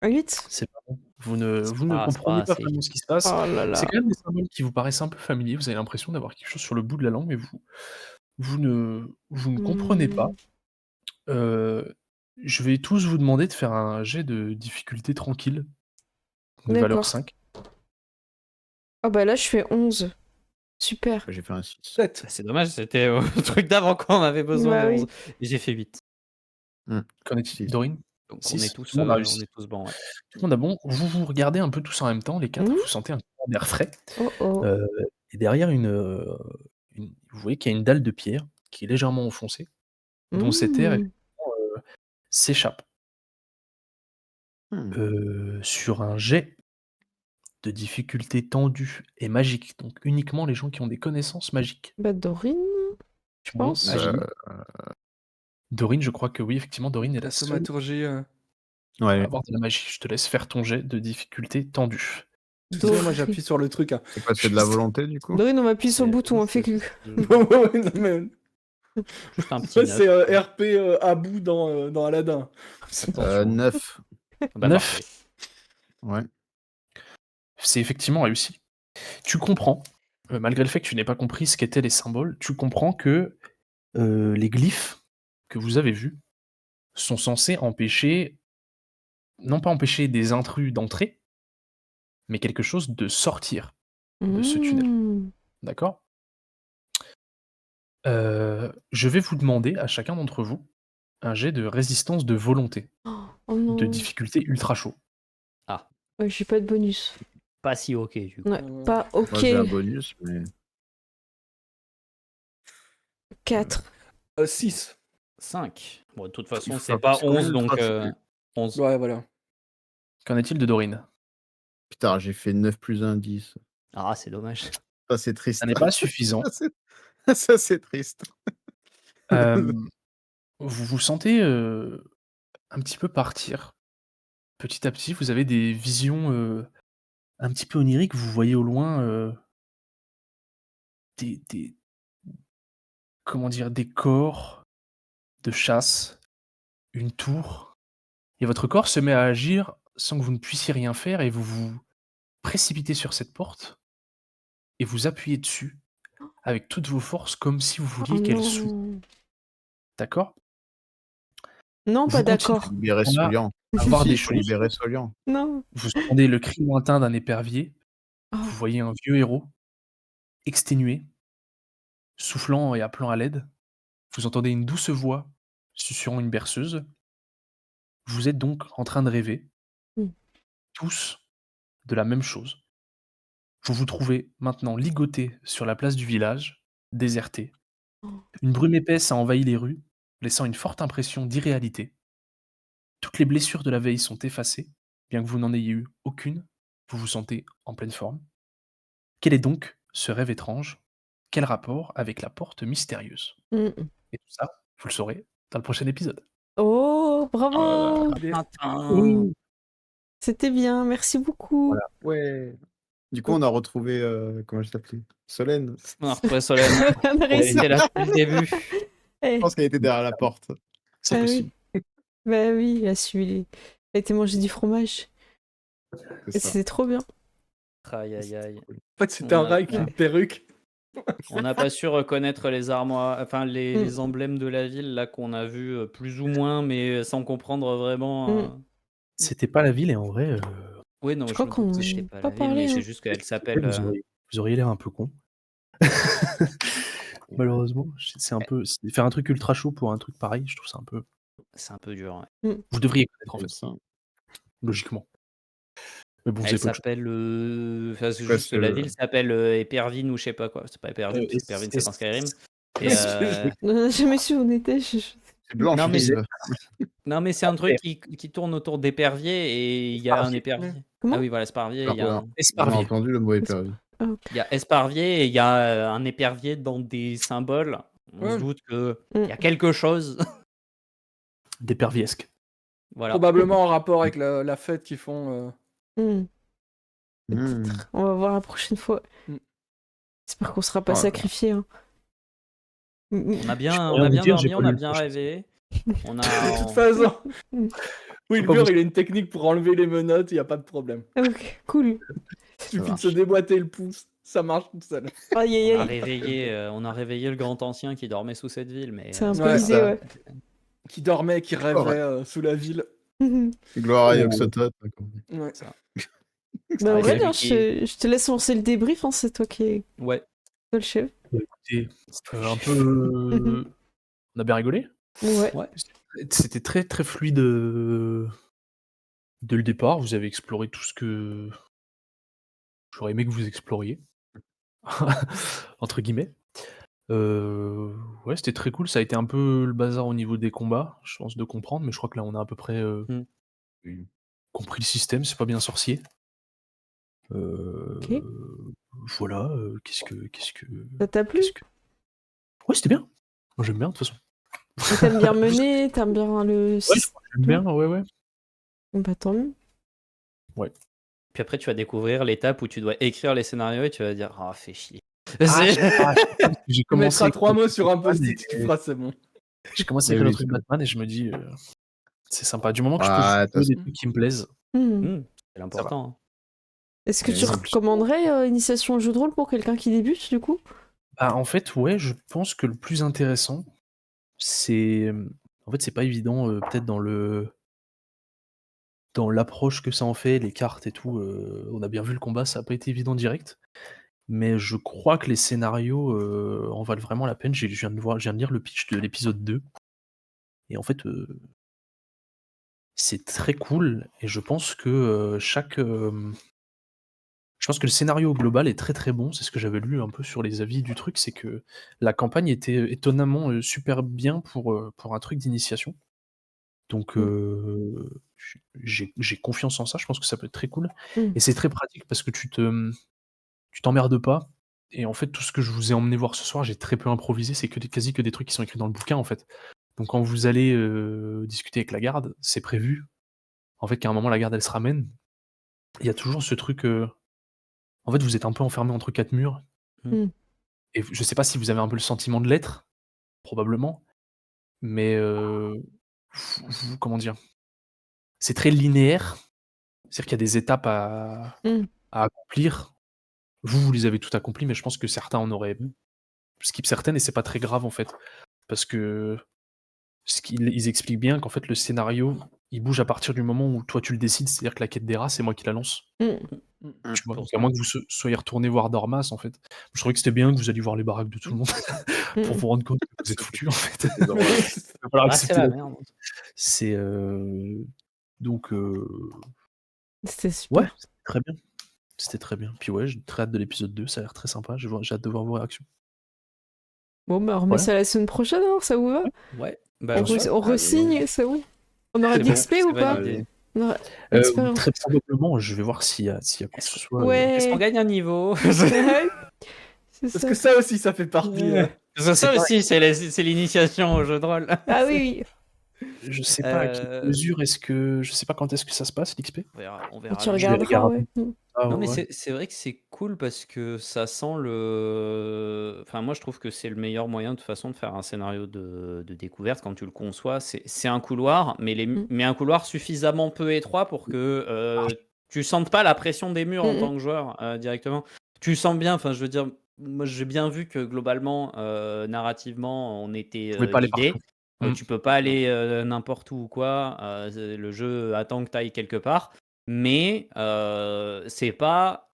8 C'est pas bon. Vous ne C'est comprenez pas pas assez. vraiment ce qui se passe. Oh là là. C'est quand même des symboles qui vous paraissent un peu familiers. Vous avez l'impression d'avoir quelque chose sur le bout de la langue, mais vous ne comprenez pas. Je vais tous vous demander de faire un jet de difficulté tranquille, de valeur D'accord. 5. Oh bah là, je fais 11. Super. J'ai fait un 6. 7. C'est dommage, c'était au truc d'avant quand on avait besoin Bah de oui. 11. Et j'ai fait 8. Qu'en est-il, Six. Dorine? Donc on Six. est tous, Tout le monde a réussi. on est tous bons. Ouais. Tout le monde a bon. Vous regardez un peu tous en même temps, les 4, vous sentez un air frais. Oh oh. Et derrière vous voyez qu'il y a une dalle de pierre qui est légèrement enfoncée, dont cet air Mmh. s'échappe. Sur un jet de difficulté tendue et magique, donc uniquement les gens qui ont des connaissances magiques. Bah Dorine, je Bon, pense. magie. Dorine, je crois que oui, effectivement, Dorine est La la seule thaumaturgie. à Ouais. avoir de la magie. Je te laisse faire ton jet de difficulté tendue. Excusez-moi, moi Dorine. j'appuie sur le truc. Hein. C'est quoi, c'est de la volonté, du coup? Dorine, on appuie sur le C'est- bouton, on fait que. Ouais, non, mais... Juste un petit Ouais, 9. c'est RP à bout dans Aladdin. Attention. 9. Bah, 9. parfait. Ouais. C'est effectivement réussi. Tu comprends, malgré le fait que tu n'aies pas compris ce qu'étaient les symboles, tu comprends que les glyphes que vous avez vus sont censés empêcher, non pas empêcher des intrus d'entrer, mais quelque chose de sortir de ce tunnel. Mmh. D'accord? Je vais vous demander à chacun d'entre vous un jet de résistance de volonté, Oh non. de difficulté ultra chaud. Ouais, j'ai pas de bonus. Pas si ok du coup. Ouais, pas ok. Moi, j'ai un bonus, mais. 4. 6. 5. Bon, de toute Il façon, faut c'est faire pas plus combien 11, de donc traces 11. Ouais, voilà. Qu'en est-il de Dorine? Putain, j'ai fait 9 plus 1, 10. Ah, c'est dommage. Ça, c'est triste. Ça n'est pas suffisant. Ça, c'est triste. Vous vous sentez un petit peu partir. Petit à petit, vous avez des visions un petit peu oniriques. Vous voyez au loin des comment dire, des corps de chasse, une tour, et votre corps se met à agir sans que vous ne puissiez rien faire, et vous vous précipitez sur cette porte et vous appuyez dessus avec toutes vos forces comme si vous Oh vouliez qu'elle s'ouvre. non. D'accord? Non, pas Vous d'accord. continuez Libérer On va Solian. avoir des Il faut choses. libérer Solian. Non. Vous entendez le cri lointain d'un épervier. Oh. Vous voyez un vieux héros, exténué, soufflant et appelant à l'aide. Vous entendez une douce voix susurrant une berceuse. Vous êtes donc en train de rêver, Mm. tous, de la même chose. Vous vous trouvez maintenant ligoté sur la place du village, déserté. Oh. Une brume épaisse a envahi les rues, laissant une forte impression d'irréalité. Toutes les blessures de la veille sont effacées, bien que vous n'en ayez eu aucune. Vous vous sentez en pleine forme. Quel est donc ce rêve étrange? Quel rapport avec la porte mystérieuse? Mm. Et tout ça, vous le saurez dans le prochain épisode. Oh, bravo. C'était bien, merci beaucoup. Voilà. Ouais. Du coup, on a retrouvé. Comment elle s'appelait? Solène. On a retrouvé Solène. On a Elle réussi. était là depuis le début. Eh, Je pense qu'elle était derrière la porte. C'est ah possible. oui. Bah oui, il a suivi les... Il a été manger du fromage. C'est Et ça. c'était trop bien. Aïe aïe aïe. En fait, c'était un Ouais. rat avec une perruque. On n'a pas su reconnaître les armoires, enfin Mm. les emblèmes de la ville là qu'on a vu plus ou moins, mais sans comprendre vraiment. C'était pas la ville et en vrai, Oui, non, Je je crois me doute qu'on que c'était n'a pas pas la ville, parlé, mais hein. c'est juste qu'elle s'appelle. vous auriez l'air un peu con. malheureusement. C'est un Ouais, peu faire un truc ultra chaud pour un truc pareil, je trouve ça un peu c'est un peu dur. Ouais. vous devriez connaître en Comme fait, ça. logiquement. Mais bon, vous Elle avez pas le choix. s'appelle. Enfin, c'est Ouais, juste c'est la le. ville s'appelle Éperville ou je sais pas quoi. C'est pas Éperville, parce Et qu'Éperville c'est dans Skyrim. Et Je- On n'a jamais su où on était. C'est blanche, Non, mais Yves. non, mais c'est un truc qui tourne autour d'épervier et il y a un Esparvier. épervier. Comment Ah oui, voilà, Esparvier. Il y a Voilà. un, On a Esparvier. entendu le mot épervier. Ah, ok. il y a Esparvier et il y a un épervier dans des symboles. On se Ouais. doute qu'il Mm. y a quelque chose. D'éperviesque. Voilà. Probablement en rapport avec la fête qu'ils font. Mm. Hmm. Peut-être. On va voir la prochaine fois. Mm. J'espère qu'on sera pas Oh là là. sacrifiés. Hein. Mm, On a Je bien, peux on rien a vous bien dire, j'ai dormi, pas on lu a le bien prochain. rêvé. On De toute a. façon, mm. Wilbur, il a une technique pour enlever les menottes, il n'y a pas de problème. Ok, cool. Il Ça suffit de marche. se déboîter le pouce, ça marche tout seul. Aïe aïe On a réveillé le grand ancien qui dormait sous cette ville, mais C'est un peu Ouais. l'idée, Ça. ouais. Qui dormait, qui rêvait Ouais. sous la ville. Gloire à Oh. Yoxotot. Ouais. ça. Bah, Ouais, en vrai, c'est bien, lui qui- je te laisse lancer le débrief, hein, c'est toi qui es Ouais. le chef. Écoutez, un peu. On a bien rigolé. Ouais. Ouais. C'était très très fluide dès le départ. Vous avez exploré tout ce que j'aurais aimé que vous exploriez, entre guillemets. Ouais, c'était très cool. Ça a été un peu le bazar au niveau des combats, je pense, de comprendre, mais je crois que là, on a à peu près Mm. compris le système. C'est pas bien sorcier. Ok. Voilà. Qu'est-ce que Ça t'a plu? qu'est-ce que Ouais, c'était bien. Moi, j'aime bien de toute façon. Et t'aimes bien mener, t'aimes bien le Ouais, système. j'aime bien. Ouais. Bah tant mieux. Puis après, tu vas découvrir l'étape où tu dois écrire les scénarios et tu vas dire ah, fais chier. Ah, C'est- j'ai Tu commencé mettras à 3 mots sur un Batman post-it, tu et- feras, c'est bon. J'ai commencé à Eh écrire le oui, truc c'est bon. Batman et je me dis c'est sympa. Du moment que je peux Ouais, jouer de toute des façon. trucs qui me plaisent, Hmm. C'est l'important. hein. Est-ce que Et tu non. recommanderais Initiation au jeu de rôle pour quelqu'un qui débute, du coup? bah, en fait, ouais, je pense que le plus intéressant, c'est en fait, c'est pas évident peut-être dans l'approche que ça en fait, les cartes et tout. On a bien vu le combat, ça a pas été évident direct. Mais je crois que les scénarios en valent vraiment la peine. Je viens de lire le pitch de l'épisode 2. Et en fait, c'est très cool. Et je pense que je pense que le scénario global est très très bon. C'est ce que j'avais lu un peu sur les avis du truc. C'est que la campagne était étonnamment super bien pour un truc d'initiation. Donc j'ai confiance en ça. Je pense que ça peut être très cool. Mm. Et c'est très pratique parce que tu t'emmerdes pas. Et en fait, tout ce que je vous ai emmené voir ce soir, j'ai très peu improvisé. C'est quasi que des trucs qui sont écrits dans le bouquin, en fait. Donc quand vous allez discuter avec la garde, c'est prévu. En fait, qu'à un moment, la garde, elle se ramène. Il y a toujours ce truc. En fait, vous êtes un peu enfermé entre quatre murs. Mm. Et je sais pas si vous avez un peu le sentiment de l'être, probablement. Mais comment dire? C'est très linéaire. C'est-à-dire qu'il y a des étapes à Mm. accomplir. Vous les avez toutes accomplies, mais je pense que certains en auraient skip certaines et c'est pas très grave en fait. Parce que ils expliquent bien qu'en fait le scénario il bouge à partir du moment où toi tu le décides, c'est-à-dire que la quête des rats, c'est moi qui la lance. Mm. Tu vois, Pour donc ça. à moins que vous soyez retourné voir Dormas en fait. Je trouvais que c'était bien que vous alliez voir les baraques de tout le monde pour Mm. vous rendre compte que vous êtes foutus en fait. C'est drôle. Il va falloir Ah, c'est accepter la la- merde. C'est donc C'était ouais, super. c'était très bien. C'était très bien. Puis ouais, j'ai très hâte de l'épisode 2, ça a l'air très sympa. J'ai hâte de voir vos réactions. Bon, bah on remet Voilà. ça la semaine prochaine, alors, ça vous va? Ouais. Bah, On, ouais. on re-signe, ça vous? On aura C'est de bon, l'XP c'est ou pas? validé. On aura l'expérience. Très probablement, je vais voir s'il y a quoi que ce soit. Est-ce qu'on Ouais. gagne un niveau? Ouais. C'est Parce ça. que ça aussi, ça fait partie. C'est ça aussi, c'est l'initiation au jeu de rôle. Ah oui, Je sais pas à quelle mesure je sais pas quand est-ce que ça se passe l'XP. On oui. verra. Tu le jour. regarderas, ouais. Ah, Non, mais ouais. c'est vrai que c'est cool parce que ça sent le. Enfin, moi, je trouve que c'est le meilleur moyen de toute façon de faire un scénario de découverte quand tu le conçois. C'est un couloir, mais un couloir suffisamment peu étroit pour que tu sentes pas la pression des murs en tant que joueur directement. Tu sens bien, enfin, je veux dire, moi, j'ai bien vu que globalement, narrativement, on était Tu pouvais pas aller guidé. partout. Tu peux pas aller n'importe où ou quoi. Le jeu attend que tu ailles quelque part. Mais c'est pas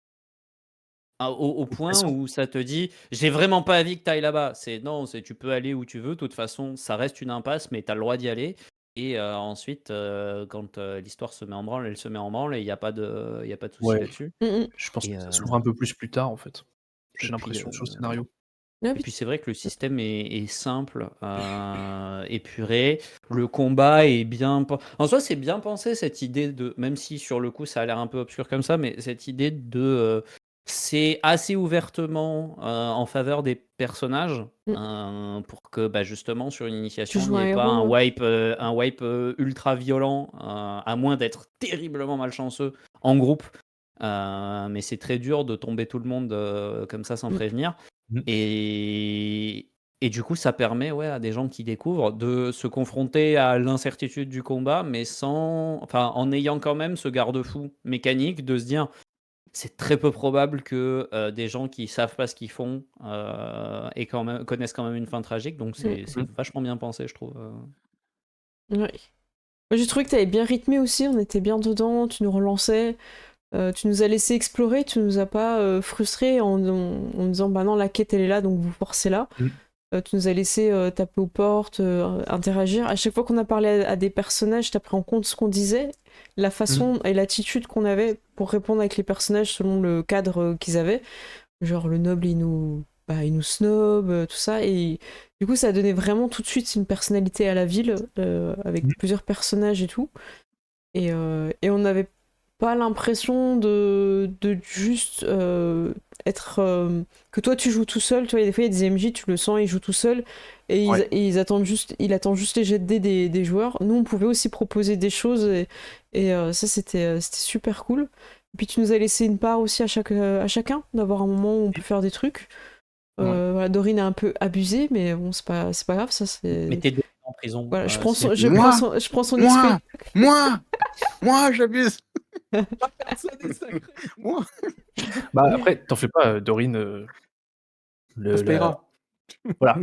Au point Oppressant. où ça te dit: «J'ai vraiment pas envie que tu ailles là-bas». Non, c'est tu peux aller où tu veux, de toute façon, ça reste une impasse, mais tu as le droit d'y aller et ensuite, quand, l'histoire se met en branle, elle se met en branle et il y a pas de souci Ouais, là-dessus Mm, mm. je pense et que ça s'ouvre un peu plus tard, en fait. et J'ai puis, l'impression sur le scénario. Ah et oui. puis c'est vrai que le système est simple, épuré. Le combat est bien pen en soi, c'est bien pensé cette idée de même si sur le coup ça a l'air un peu obscur comme ça, mais cette idée de, c'est assez ouvertement, en faveur des personnages, Mm. pour que, bah, justement sur une Tu initiation, il joues n'y un ait pas héros, ouais. un wipe, ultra violent, à moins d'être terriblement malchanceux en groupe. Mais c'est très dur de tomber tout le monde, comme ça sans Mm. prévenir. Mmh. Et du coup, ça permet, ouais, à des gens qui découvrent de se confronter à l'incertitude du combat, mais en ayant quand même ce garde-fou mécanique de se dire: «C'est très peu probable que, des gens qui savent pas ce qu'ils font, connaissent quand même une fin tragique», donc Mm. c'est vachement bien pensé, je trouve, Ouais. Moi, j'ai trouvé que t'avais bien rythmé aussi, on était bien dedans, tu nous relançais, tu nous as laissé explorer, tu nous as pas frustrés en disant bah non, la quête elle est là donc vous forcez là. Mmh. Tu nous as laissé taper aux portes, interagir. À chaque fois qu'on a parlé à des personnages, t'as pris en compte ce qu'on disait, la façon et l'attitude qu'on avait pour répondre avec les personnages selon le cadre qu'ils avaient. Genre le noble il nous snob, tout ça. Et du coup, ça a donné vraiment tout de suite une personnalité à la ville, avec Mmh. plusieurs personnages et tout. Et on n'avait pas l'impression de juste être. Que toi tu joues tout seul, tu vois, des fois il y a des MJ, tu le sens, ils jouent tout seuls et Ouais. ils attendent juste, il attend juste les jets de dés des joueurs. Nous on pouvait aussi proposer des choses et ça c'était super cool. Et puis tu nous as laissé une part aussi à chacun, d'avoir un moment où on peut faire des trucs. Ouais. Voilà, Dorine a un peu abusé, mais bon, c'est pas grave, ça c'est. mettez des en prison, Voilà, je Moi, prends son moi, XP. moi, j'abuse. Personne n'est sacré. Moi. Bah, après, t'en fais pas, Dorine, Ça se payera. voilà,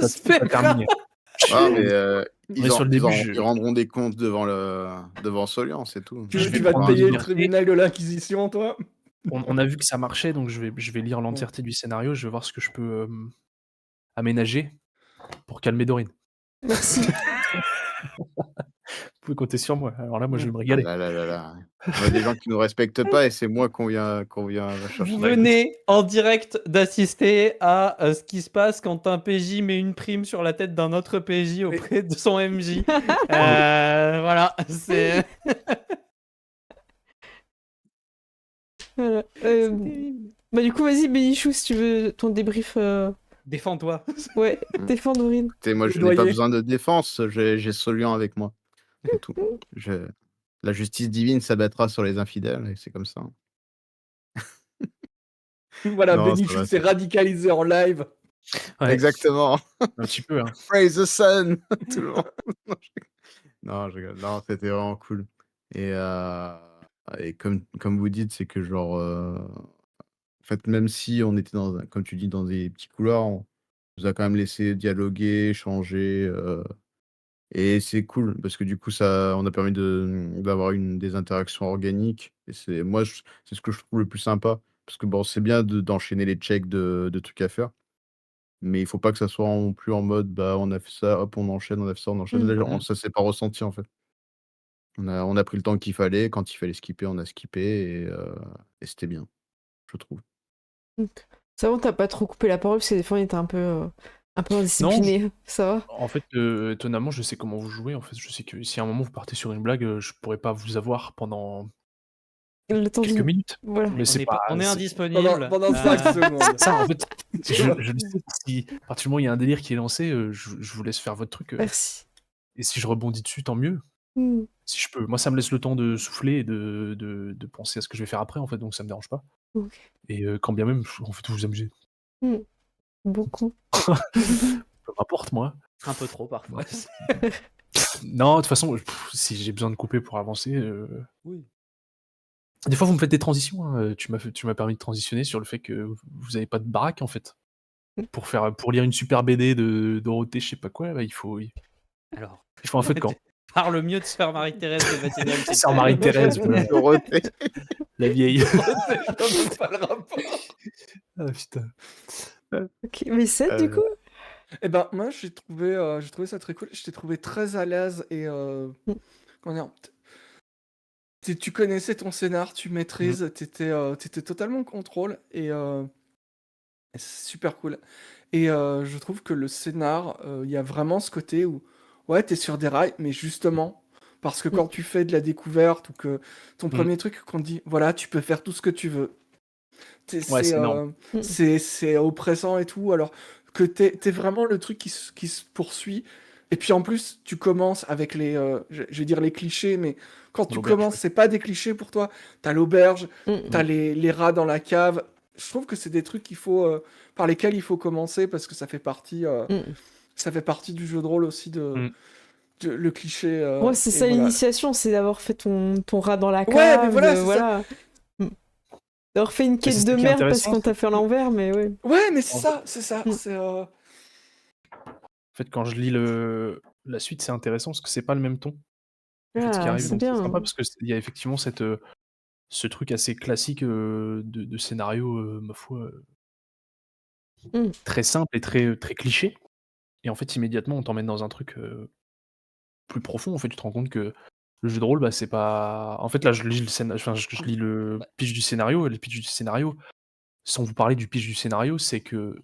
c'est pas terminé. Ah, mais On est sur le début, ils rendront des comptes devant Solian, c'est tout. Je vais Tu vas te prendre payer une le liberté. tribunal de l'Inquisition, toi? On a vu que ça marchait, donc je vais lire l'entièreté du scénario, je vais voir ce que je peux, aménager pour calmer Dorine. Merci. Vous pouvez compter sur moi. Alors là, moi, je vais me Ah régaler. là là là là. On a des gens qui nous respectent pas et c'est moi qu'on vient chercher. Vous venez en direct d'assister à ce qui se passe quand un PJ met une prime sur la tête d'un autre PJ auprès de son MJ. Voilà, c'est Voilà. terrible. Bah du coup, vas-y, Bénichou, si tu veux ton débrief. Défends-toi. Ouais, défends Dorine. Écoutez, moi, je n'ai Plaidoyer. pas besoin de défense, j'ai Solian avec moi. C'est tout. La justice divine s'abattra sur les infidèles et c'est comme ça. Voilà, Non, ça Bénichou va, s'est c'est- radicalisé en live. Ouais, Exactement. un petit peu, hein. Praise the sun. Tout le monde. Non, je rigole. Non, c'était vraiment cool. Et comme vous dites, c'est que genre, en fait, même si on était comme tu dis, dans des petits couloirs, on nous a quand même laissé dialoguer, échanger, et c'est cool parce que du coup, on a permis d'avoir des interactions organiques. Et c'est ce que je trouve le plus sympa parce que bon, c'est bien d'enchaîner les checks de trucs à faire, mais il faut pas que ça soit non plus en mode, bah, on a fait ça, hop, on enchaîne, on a fait ça, on enchaîne. Là, ça s'est pas ressenti en fait. On a pris le temps qu'il fallait. Quand il fallait skipper, on a skippé et c'était bien, je trouve. Ça va, t'as pas trop coupé la parole parce que des fois on était un peu Non, indiscipliné. Ça va? en fait, étonnamment, je sais comment vous jouez. En fait, je sais que si à un moment vous partez sur une blague, je pourrais pas vous avoir pendant Le temps quelques minutes. Voilà. Mais c'est pas On est c'est indisponible. Pendant 5 secondes. ça, en fait. Je le sais, si à partir du moment où il y a un délire qui est lancé, je vous laisse faire votre truc, Merci. et si je rebondis dessus, tant mieux, Mm. si je peux. Moi, ça me laisse le temps de souffler et de penser à ce que je vais faire après, en fait, donc ça me dérange pas. Ok. Et quand bien même, en fait, vous vous amusez. Beaucoup. Peu m'importe, moi. Un peu trop parfois. Non, de toute façon, si j'ai besoin de couper pour avancer, Oui. des fois, vous me faites des transitions, hein, tu m'as permis de transitionner sur le fait que vous avez pas de baraque, en fait. Pour lire une super BD de Dorothée, je sais pas quoi, bah, il faut Alors, un feu de camp. parle mieux de Sœur Marie-Thérèse de Batignolles. s'il te Sœur plaît. Marie-Thérèse, voilà, Dorothée. la vieille. Je connais pas le rapport. Ah putain. Ok. Mais 7 du Euh, coup? Eh ben, moi, j'ai trouvé ça très cool. Je t'ai trouvé très à l'aise et Mm. comment dire, tu connaissais ton scénar, tu mm, maîtrises, t'étais totalement en contrôle et c'est super cool. Et je trouve que le scénar, il y a vraiment ce côté où, ouais, t'es sur des rails, mais justement, parce que Mm. quand tu fais de la découverte ou que ton mm. premier truc qu'on te dit, voilà, tu peux faire tout ce que tu veux. Ouais, c'est énorme. Mm. C'est oppressant et tout, alors que t'es vraiment le truc qui se poursuit. Et puis en plus, tu commences avec je vais dire les clichés, mais quand tu L'auberge, commences, ouais. c'est pas des clichés pour toi. T'as l'auberge, Mm. t'as les rats dans la cave. Je trouve que c'est des trucs par lesquels il faut commencer parce que Mm. ça fait partie du jeu de rôle aussi Mm. le cliché. Ouais, c'est Et ça voilà. l'initiation, c'est d'avoir fait ton rat dans la Ouais, mais cave, voilà, c'est ça. voilà. Mm. D'avoir fait une Mais c'est quête de ça qui est merde parce intéressant, qu'on t'a c'est fait à que l'envers, mais ouais. Ouais, mais c'est en ça, c'est ça. Mm. en fait, quand je lis la suite, c'est intéressant parce que c'est pas le même ton en fait, ce qui Ah, arrive. c'est Donc c'est bien. sympa parce qu'il y a effectivement ce truc assez classique de scénario, ma foi, Mm. très simple et très, très cliché. Et en fait, immédiatement, on t'emmène dans un truc plus profond. En fait, tu te rends compte que le jeu de rôle, bah, c'est pas. En fait, là, je lis je lis le Bah, pitch du scénario. Et le pitch du scénario, sans vous parler du pitch du scénario, c'est que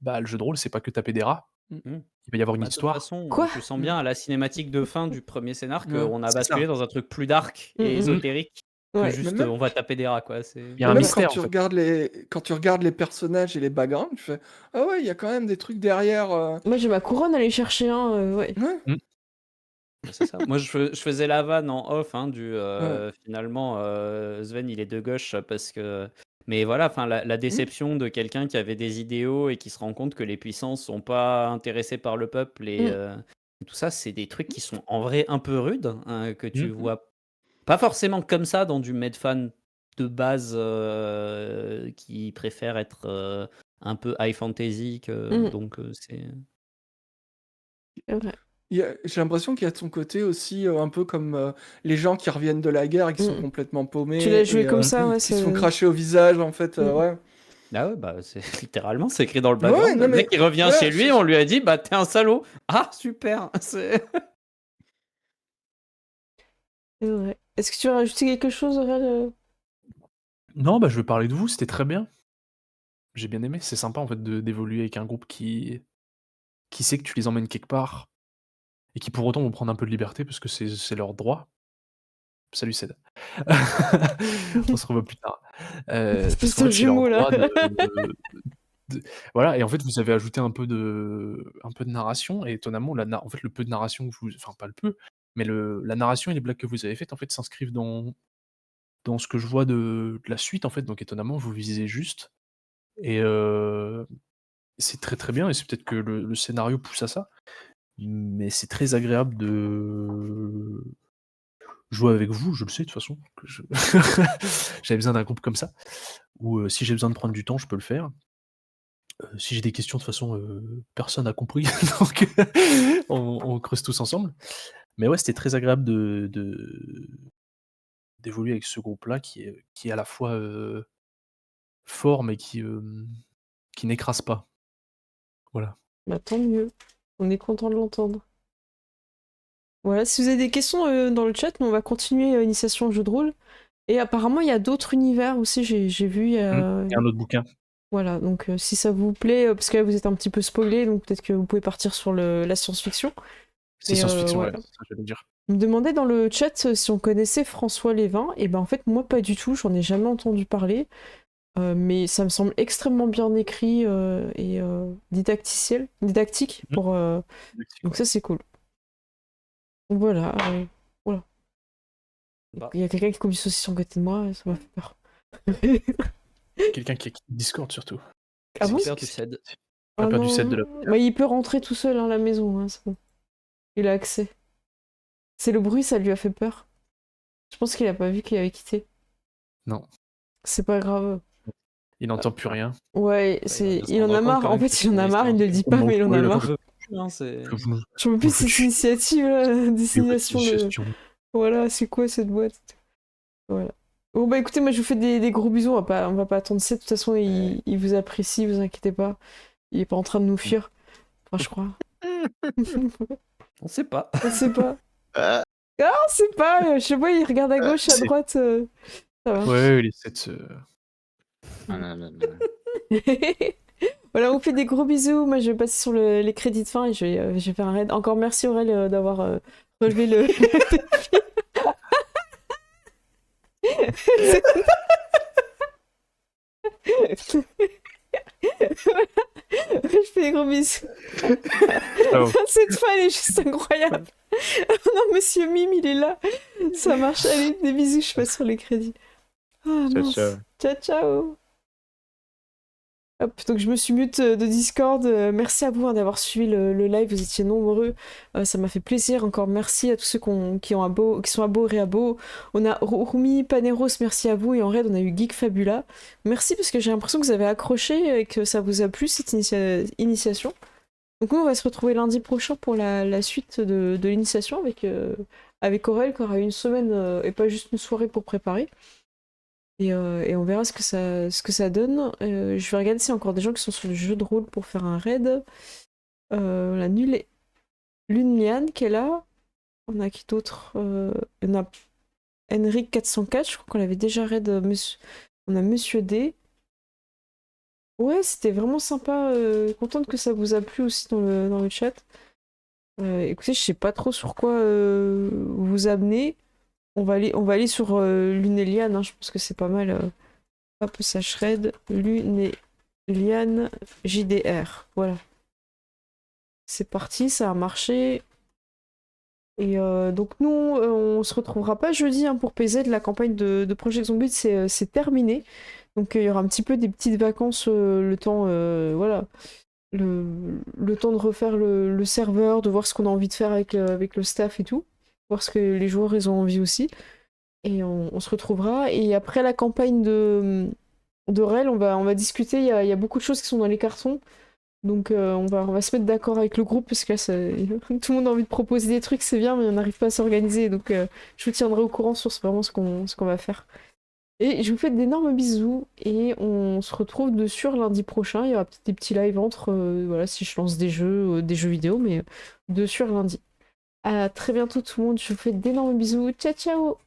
bah, le jeu de rôle, c'est pas que taper des rats. Mm. mmh. Il va y avoir une Bah, de toute histoire. façon, Quoi? tu sens Mm. bien à la cinématique de fin du premier scénar Ouais. qu'on a C'est ça. basculé dans un truc plus dark Mm, et mm. Mm. ésotérique que Ouais. Mais juste, même, on va taper des rats, quoi, c'est Il y a mais un même mystère, en fait. quand tu regardes les personnages et les backgrounds, tu fais ah ouais, il y a quand même des trucs derrière. Moi, j'ai ma couronne à aller chercher, hein, ouais. Ouais, Mm. bah, c'est ça. Moi, je faisais la vanne en off, hein, ouais. finalement, Sven, il est de gauche parce que mais voilà, enfin, la Mm. déception de quelqu'un qui avait des idéaux et qui se rend compte que les puissances sont pas intéressées par le peuple et Mm. tout ça, c'est des trucs qui sont en vrai un peu rudes, hein, que tu Mm. vois pas forcément comme ça dans du Medfan de base, qui préfère être, un peu high fantasy Mm. donc c'est C'est vrai. J'ai l'impression qu'il y a de son côté aussi un peu comme les gens qui reviennent de la guerre et qui sont Mm. complètement Tu paumés l'as joué et comme ça, ouais, qui se font c'est. cracher au visage en fait. Mm. Ouais. ah ouais, bah, c'est littéralement, c'est écrit dans le Ouais, ouais, background. non Le mec, mais il revient voilà. chez lui, on lui a dit: «Bah, t'es un salaud». Ah super! C'est C'est vrai. Est-ce que tu veux rajouter quelque chose, Aurel Non, bah, je veux parler de vous, c'était très bien. J'ai bien aimé. C'est sympa, en fait, d'évoluer avec un groupe qui sait que tu les emmènes quelque part et qui, pour autant, vont prendre un peu de liberté parce que c'est leur droit. Salut Ced. On se revoit plus tard. Parce Espèce qu'en de fait, c'est leur jumeau, là. droit voilà et en fait, vous avez ajouté un peu de narration et étonnamment, en fait, le peu de narration que vous enfin, pas le peu, mais la narration et les blagues que vous avez faites, en fait, s'inscrivent dans ce que je vois de la suite, en fait, donc étonnamment, vous visez juste et c'est très, très bien et c'est peut-être que le scénario pousse à ça, mais c'est très agréable de jouer avec vous, je le sais de toute façon, que je j'avais besoin d'un groupe comme ça, où, si j'ai besoin de prendre du temps, je peux le faire. Si j'ai des questions, de toute façon, personne n'a compris, donc on creuse tous ensemble. Mais ouais, c'était très agréable d'évoluer avec ce groupe-là qui est à la fois, fort, mais qui n'écrase pas. Voilà. Bah, tant mieux. On est content de l'entendre. Voilà, si vous avez des questions dans le chat, nous on va continuer Initiation au jeu de rôle. Et apparemment, il y a d'autres univers aussi, j'ai vu. Et un autre bouquin. Voilà, donc si ça vous plaît, parce que là vous êtes un petit peu spoilé, donc peut-être que vous pouvez partir sur la science-fiction. C'est Et, science-fiction, voilà. ouais, c'est ça que j'allais dire. On me demandait dans le chat si on connaissait François Lévin, et ben en fait moi pas du tout, j'en ai jamais entendu parler, mais ça me semble extrêmement bien écrit et didactique pour donc ça c'est cool. Donc voilà, voilà. bah, Il y a quelqu'un qui coupe du saucisson à côté de moi, ça m'a fait peur. Quelqu'un qui a quitté Discord surtout. Ah bon? super, tu cèdes. On a Ah perdu non, celle de la. bah, il peut rentrer tout seul à la maison, hein, c'est bon. Il a accès. C'est le bruit, ça lui a fait peur. Je pense qu'il a pas vu qu'il avait quitté. Non, C'est pas grave. il n'entend plus rien. Ouais, il en a marre. En fait, il en a marre, il ne le dit pas, On mais il en oui, a la marre. C'est Que vous nous Je veux plus vous cette initiative là, faites destination des de. suggestions. Voilà, c'est quoi cette boîte? Voilà. Bon bah écoutez, moi je vous fais des gros bisous, on va pas attendre ça, de toute façon il vous apprécie, vous inquiétez pas. Il est pas en train de nous fuir, enfin je crois. On sait pas. On sait pas. Ah, Ah, on sait pas, je sais pas, il regarde à gauche, à c'est- droite, ça va. Ouais, il essaie de se. ah, non, non, non. Voilà, on vous fait des gros bisous, moi je vais passer sur les crédits de fin et je vais faire un raid. Encore merci Aurel d'avoir relevé le défi. Je fais des gros bisous. Ciao. Cette fin, elle est juste incroyable. Non, monsieur Mime, il est là. Ça marche. Allez, des bisous, je passe sur les crédits. Ah, Ciao, mince. ciao. Ciao, ciao. Hop, donc je me suis mute de Discord. Merci à vous d'avoir suivi le live, vous étiez nombreux. Ça m'a fait plaisir. Encore merci à tous ceux qui sont à beau et à beau. On a Rumi, Paneros, merci à vous. Et en raid, on a eu Geek Fabula. Merci parce que j'ai l'impression que vous avez accroché et que ça vous a plu cette initiation. Donc nous, on va se retrouver lundi prochain pour la suite de l'initiation avec Aurel qui aura une semaine et pas juste une soirée pour préparer. Et on verra ce que ça donne. Je vais regarder s'il y a encore des gens qui sont sur le jeu de rôle pour faire un raid. La nulle Lune Liane qui est là. On a qui d'autre On a Henrik 404, je crois qu'on l'avait déjà raid. On a Monsieur D. Ouais, c'était vraiment sympa. Contente que ça vous a plu aussi dans le chat. Écoutez, je sais pas trop sur quoi vous amener. On va aller sur Lunelian, hein, je pense que c'est pas mal. Hop, ça shred. Lunelian JDR. Voilà. C'est parti, ça a marché. Et donc nous, on se retrouvera pas jeudi hein, pour PZ. La campagne de Project Zomboid, c'est terminé. Donc il y aura un petit peu des petites vacances, le temps, voilà, le temps de refaire le serveur, de voir ce qu'on a envie de faire avec le staff et tout, voir ce que les joueurs ils ont envie aussi. Et on se retrouvera. Et après la campagne de REL, on va discuter. Il y a beaucoup de choses qui sont dans les cartons. Donc on va se mettre d'accord avec le groupe parce que là, tout le monde a envie de proposer des trucs, c'est bien, mais on n'arrive pas à s'organiser. Donc je vous tiendrai au courant sur vraiment ce qu'on va faire. Et je vous fais d'énormes bisous et on se retrouve dessus lundi prochain. Il y aura peut-être des petits lives entre, voilà, si je lance des jeux vidéo, mais dessus lundi. À très bientôt tout le monde, je vous fais d'énormes bisous. Ciao ciao!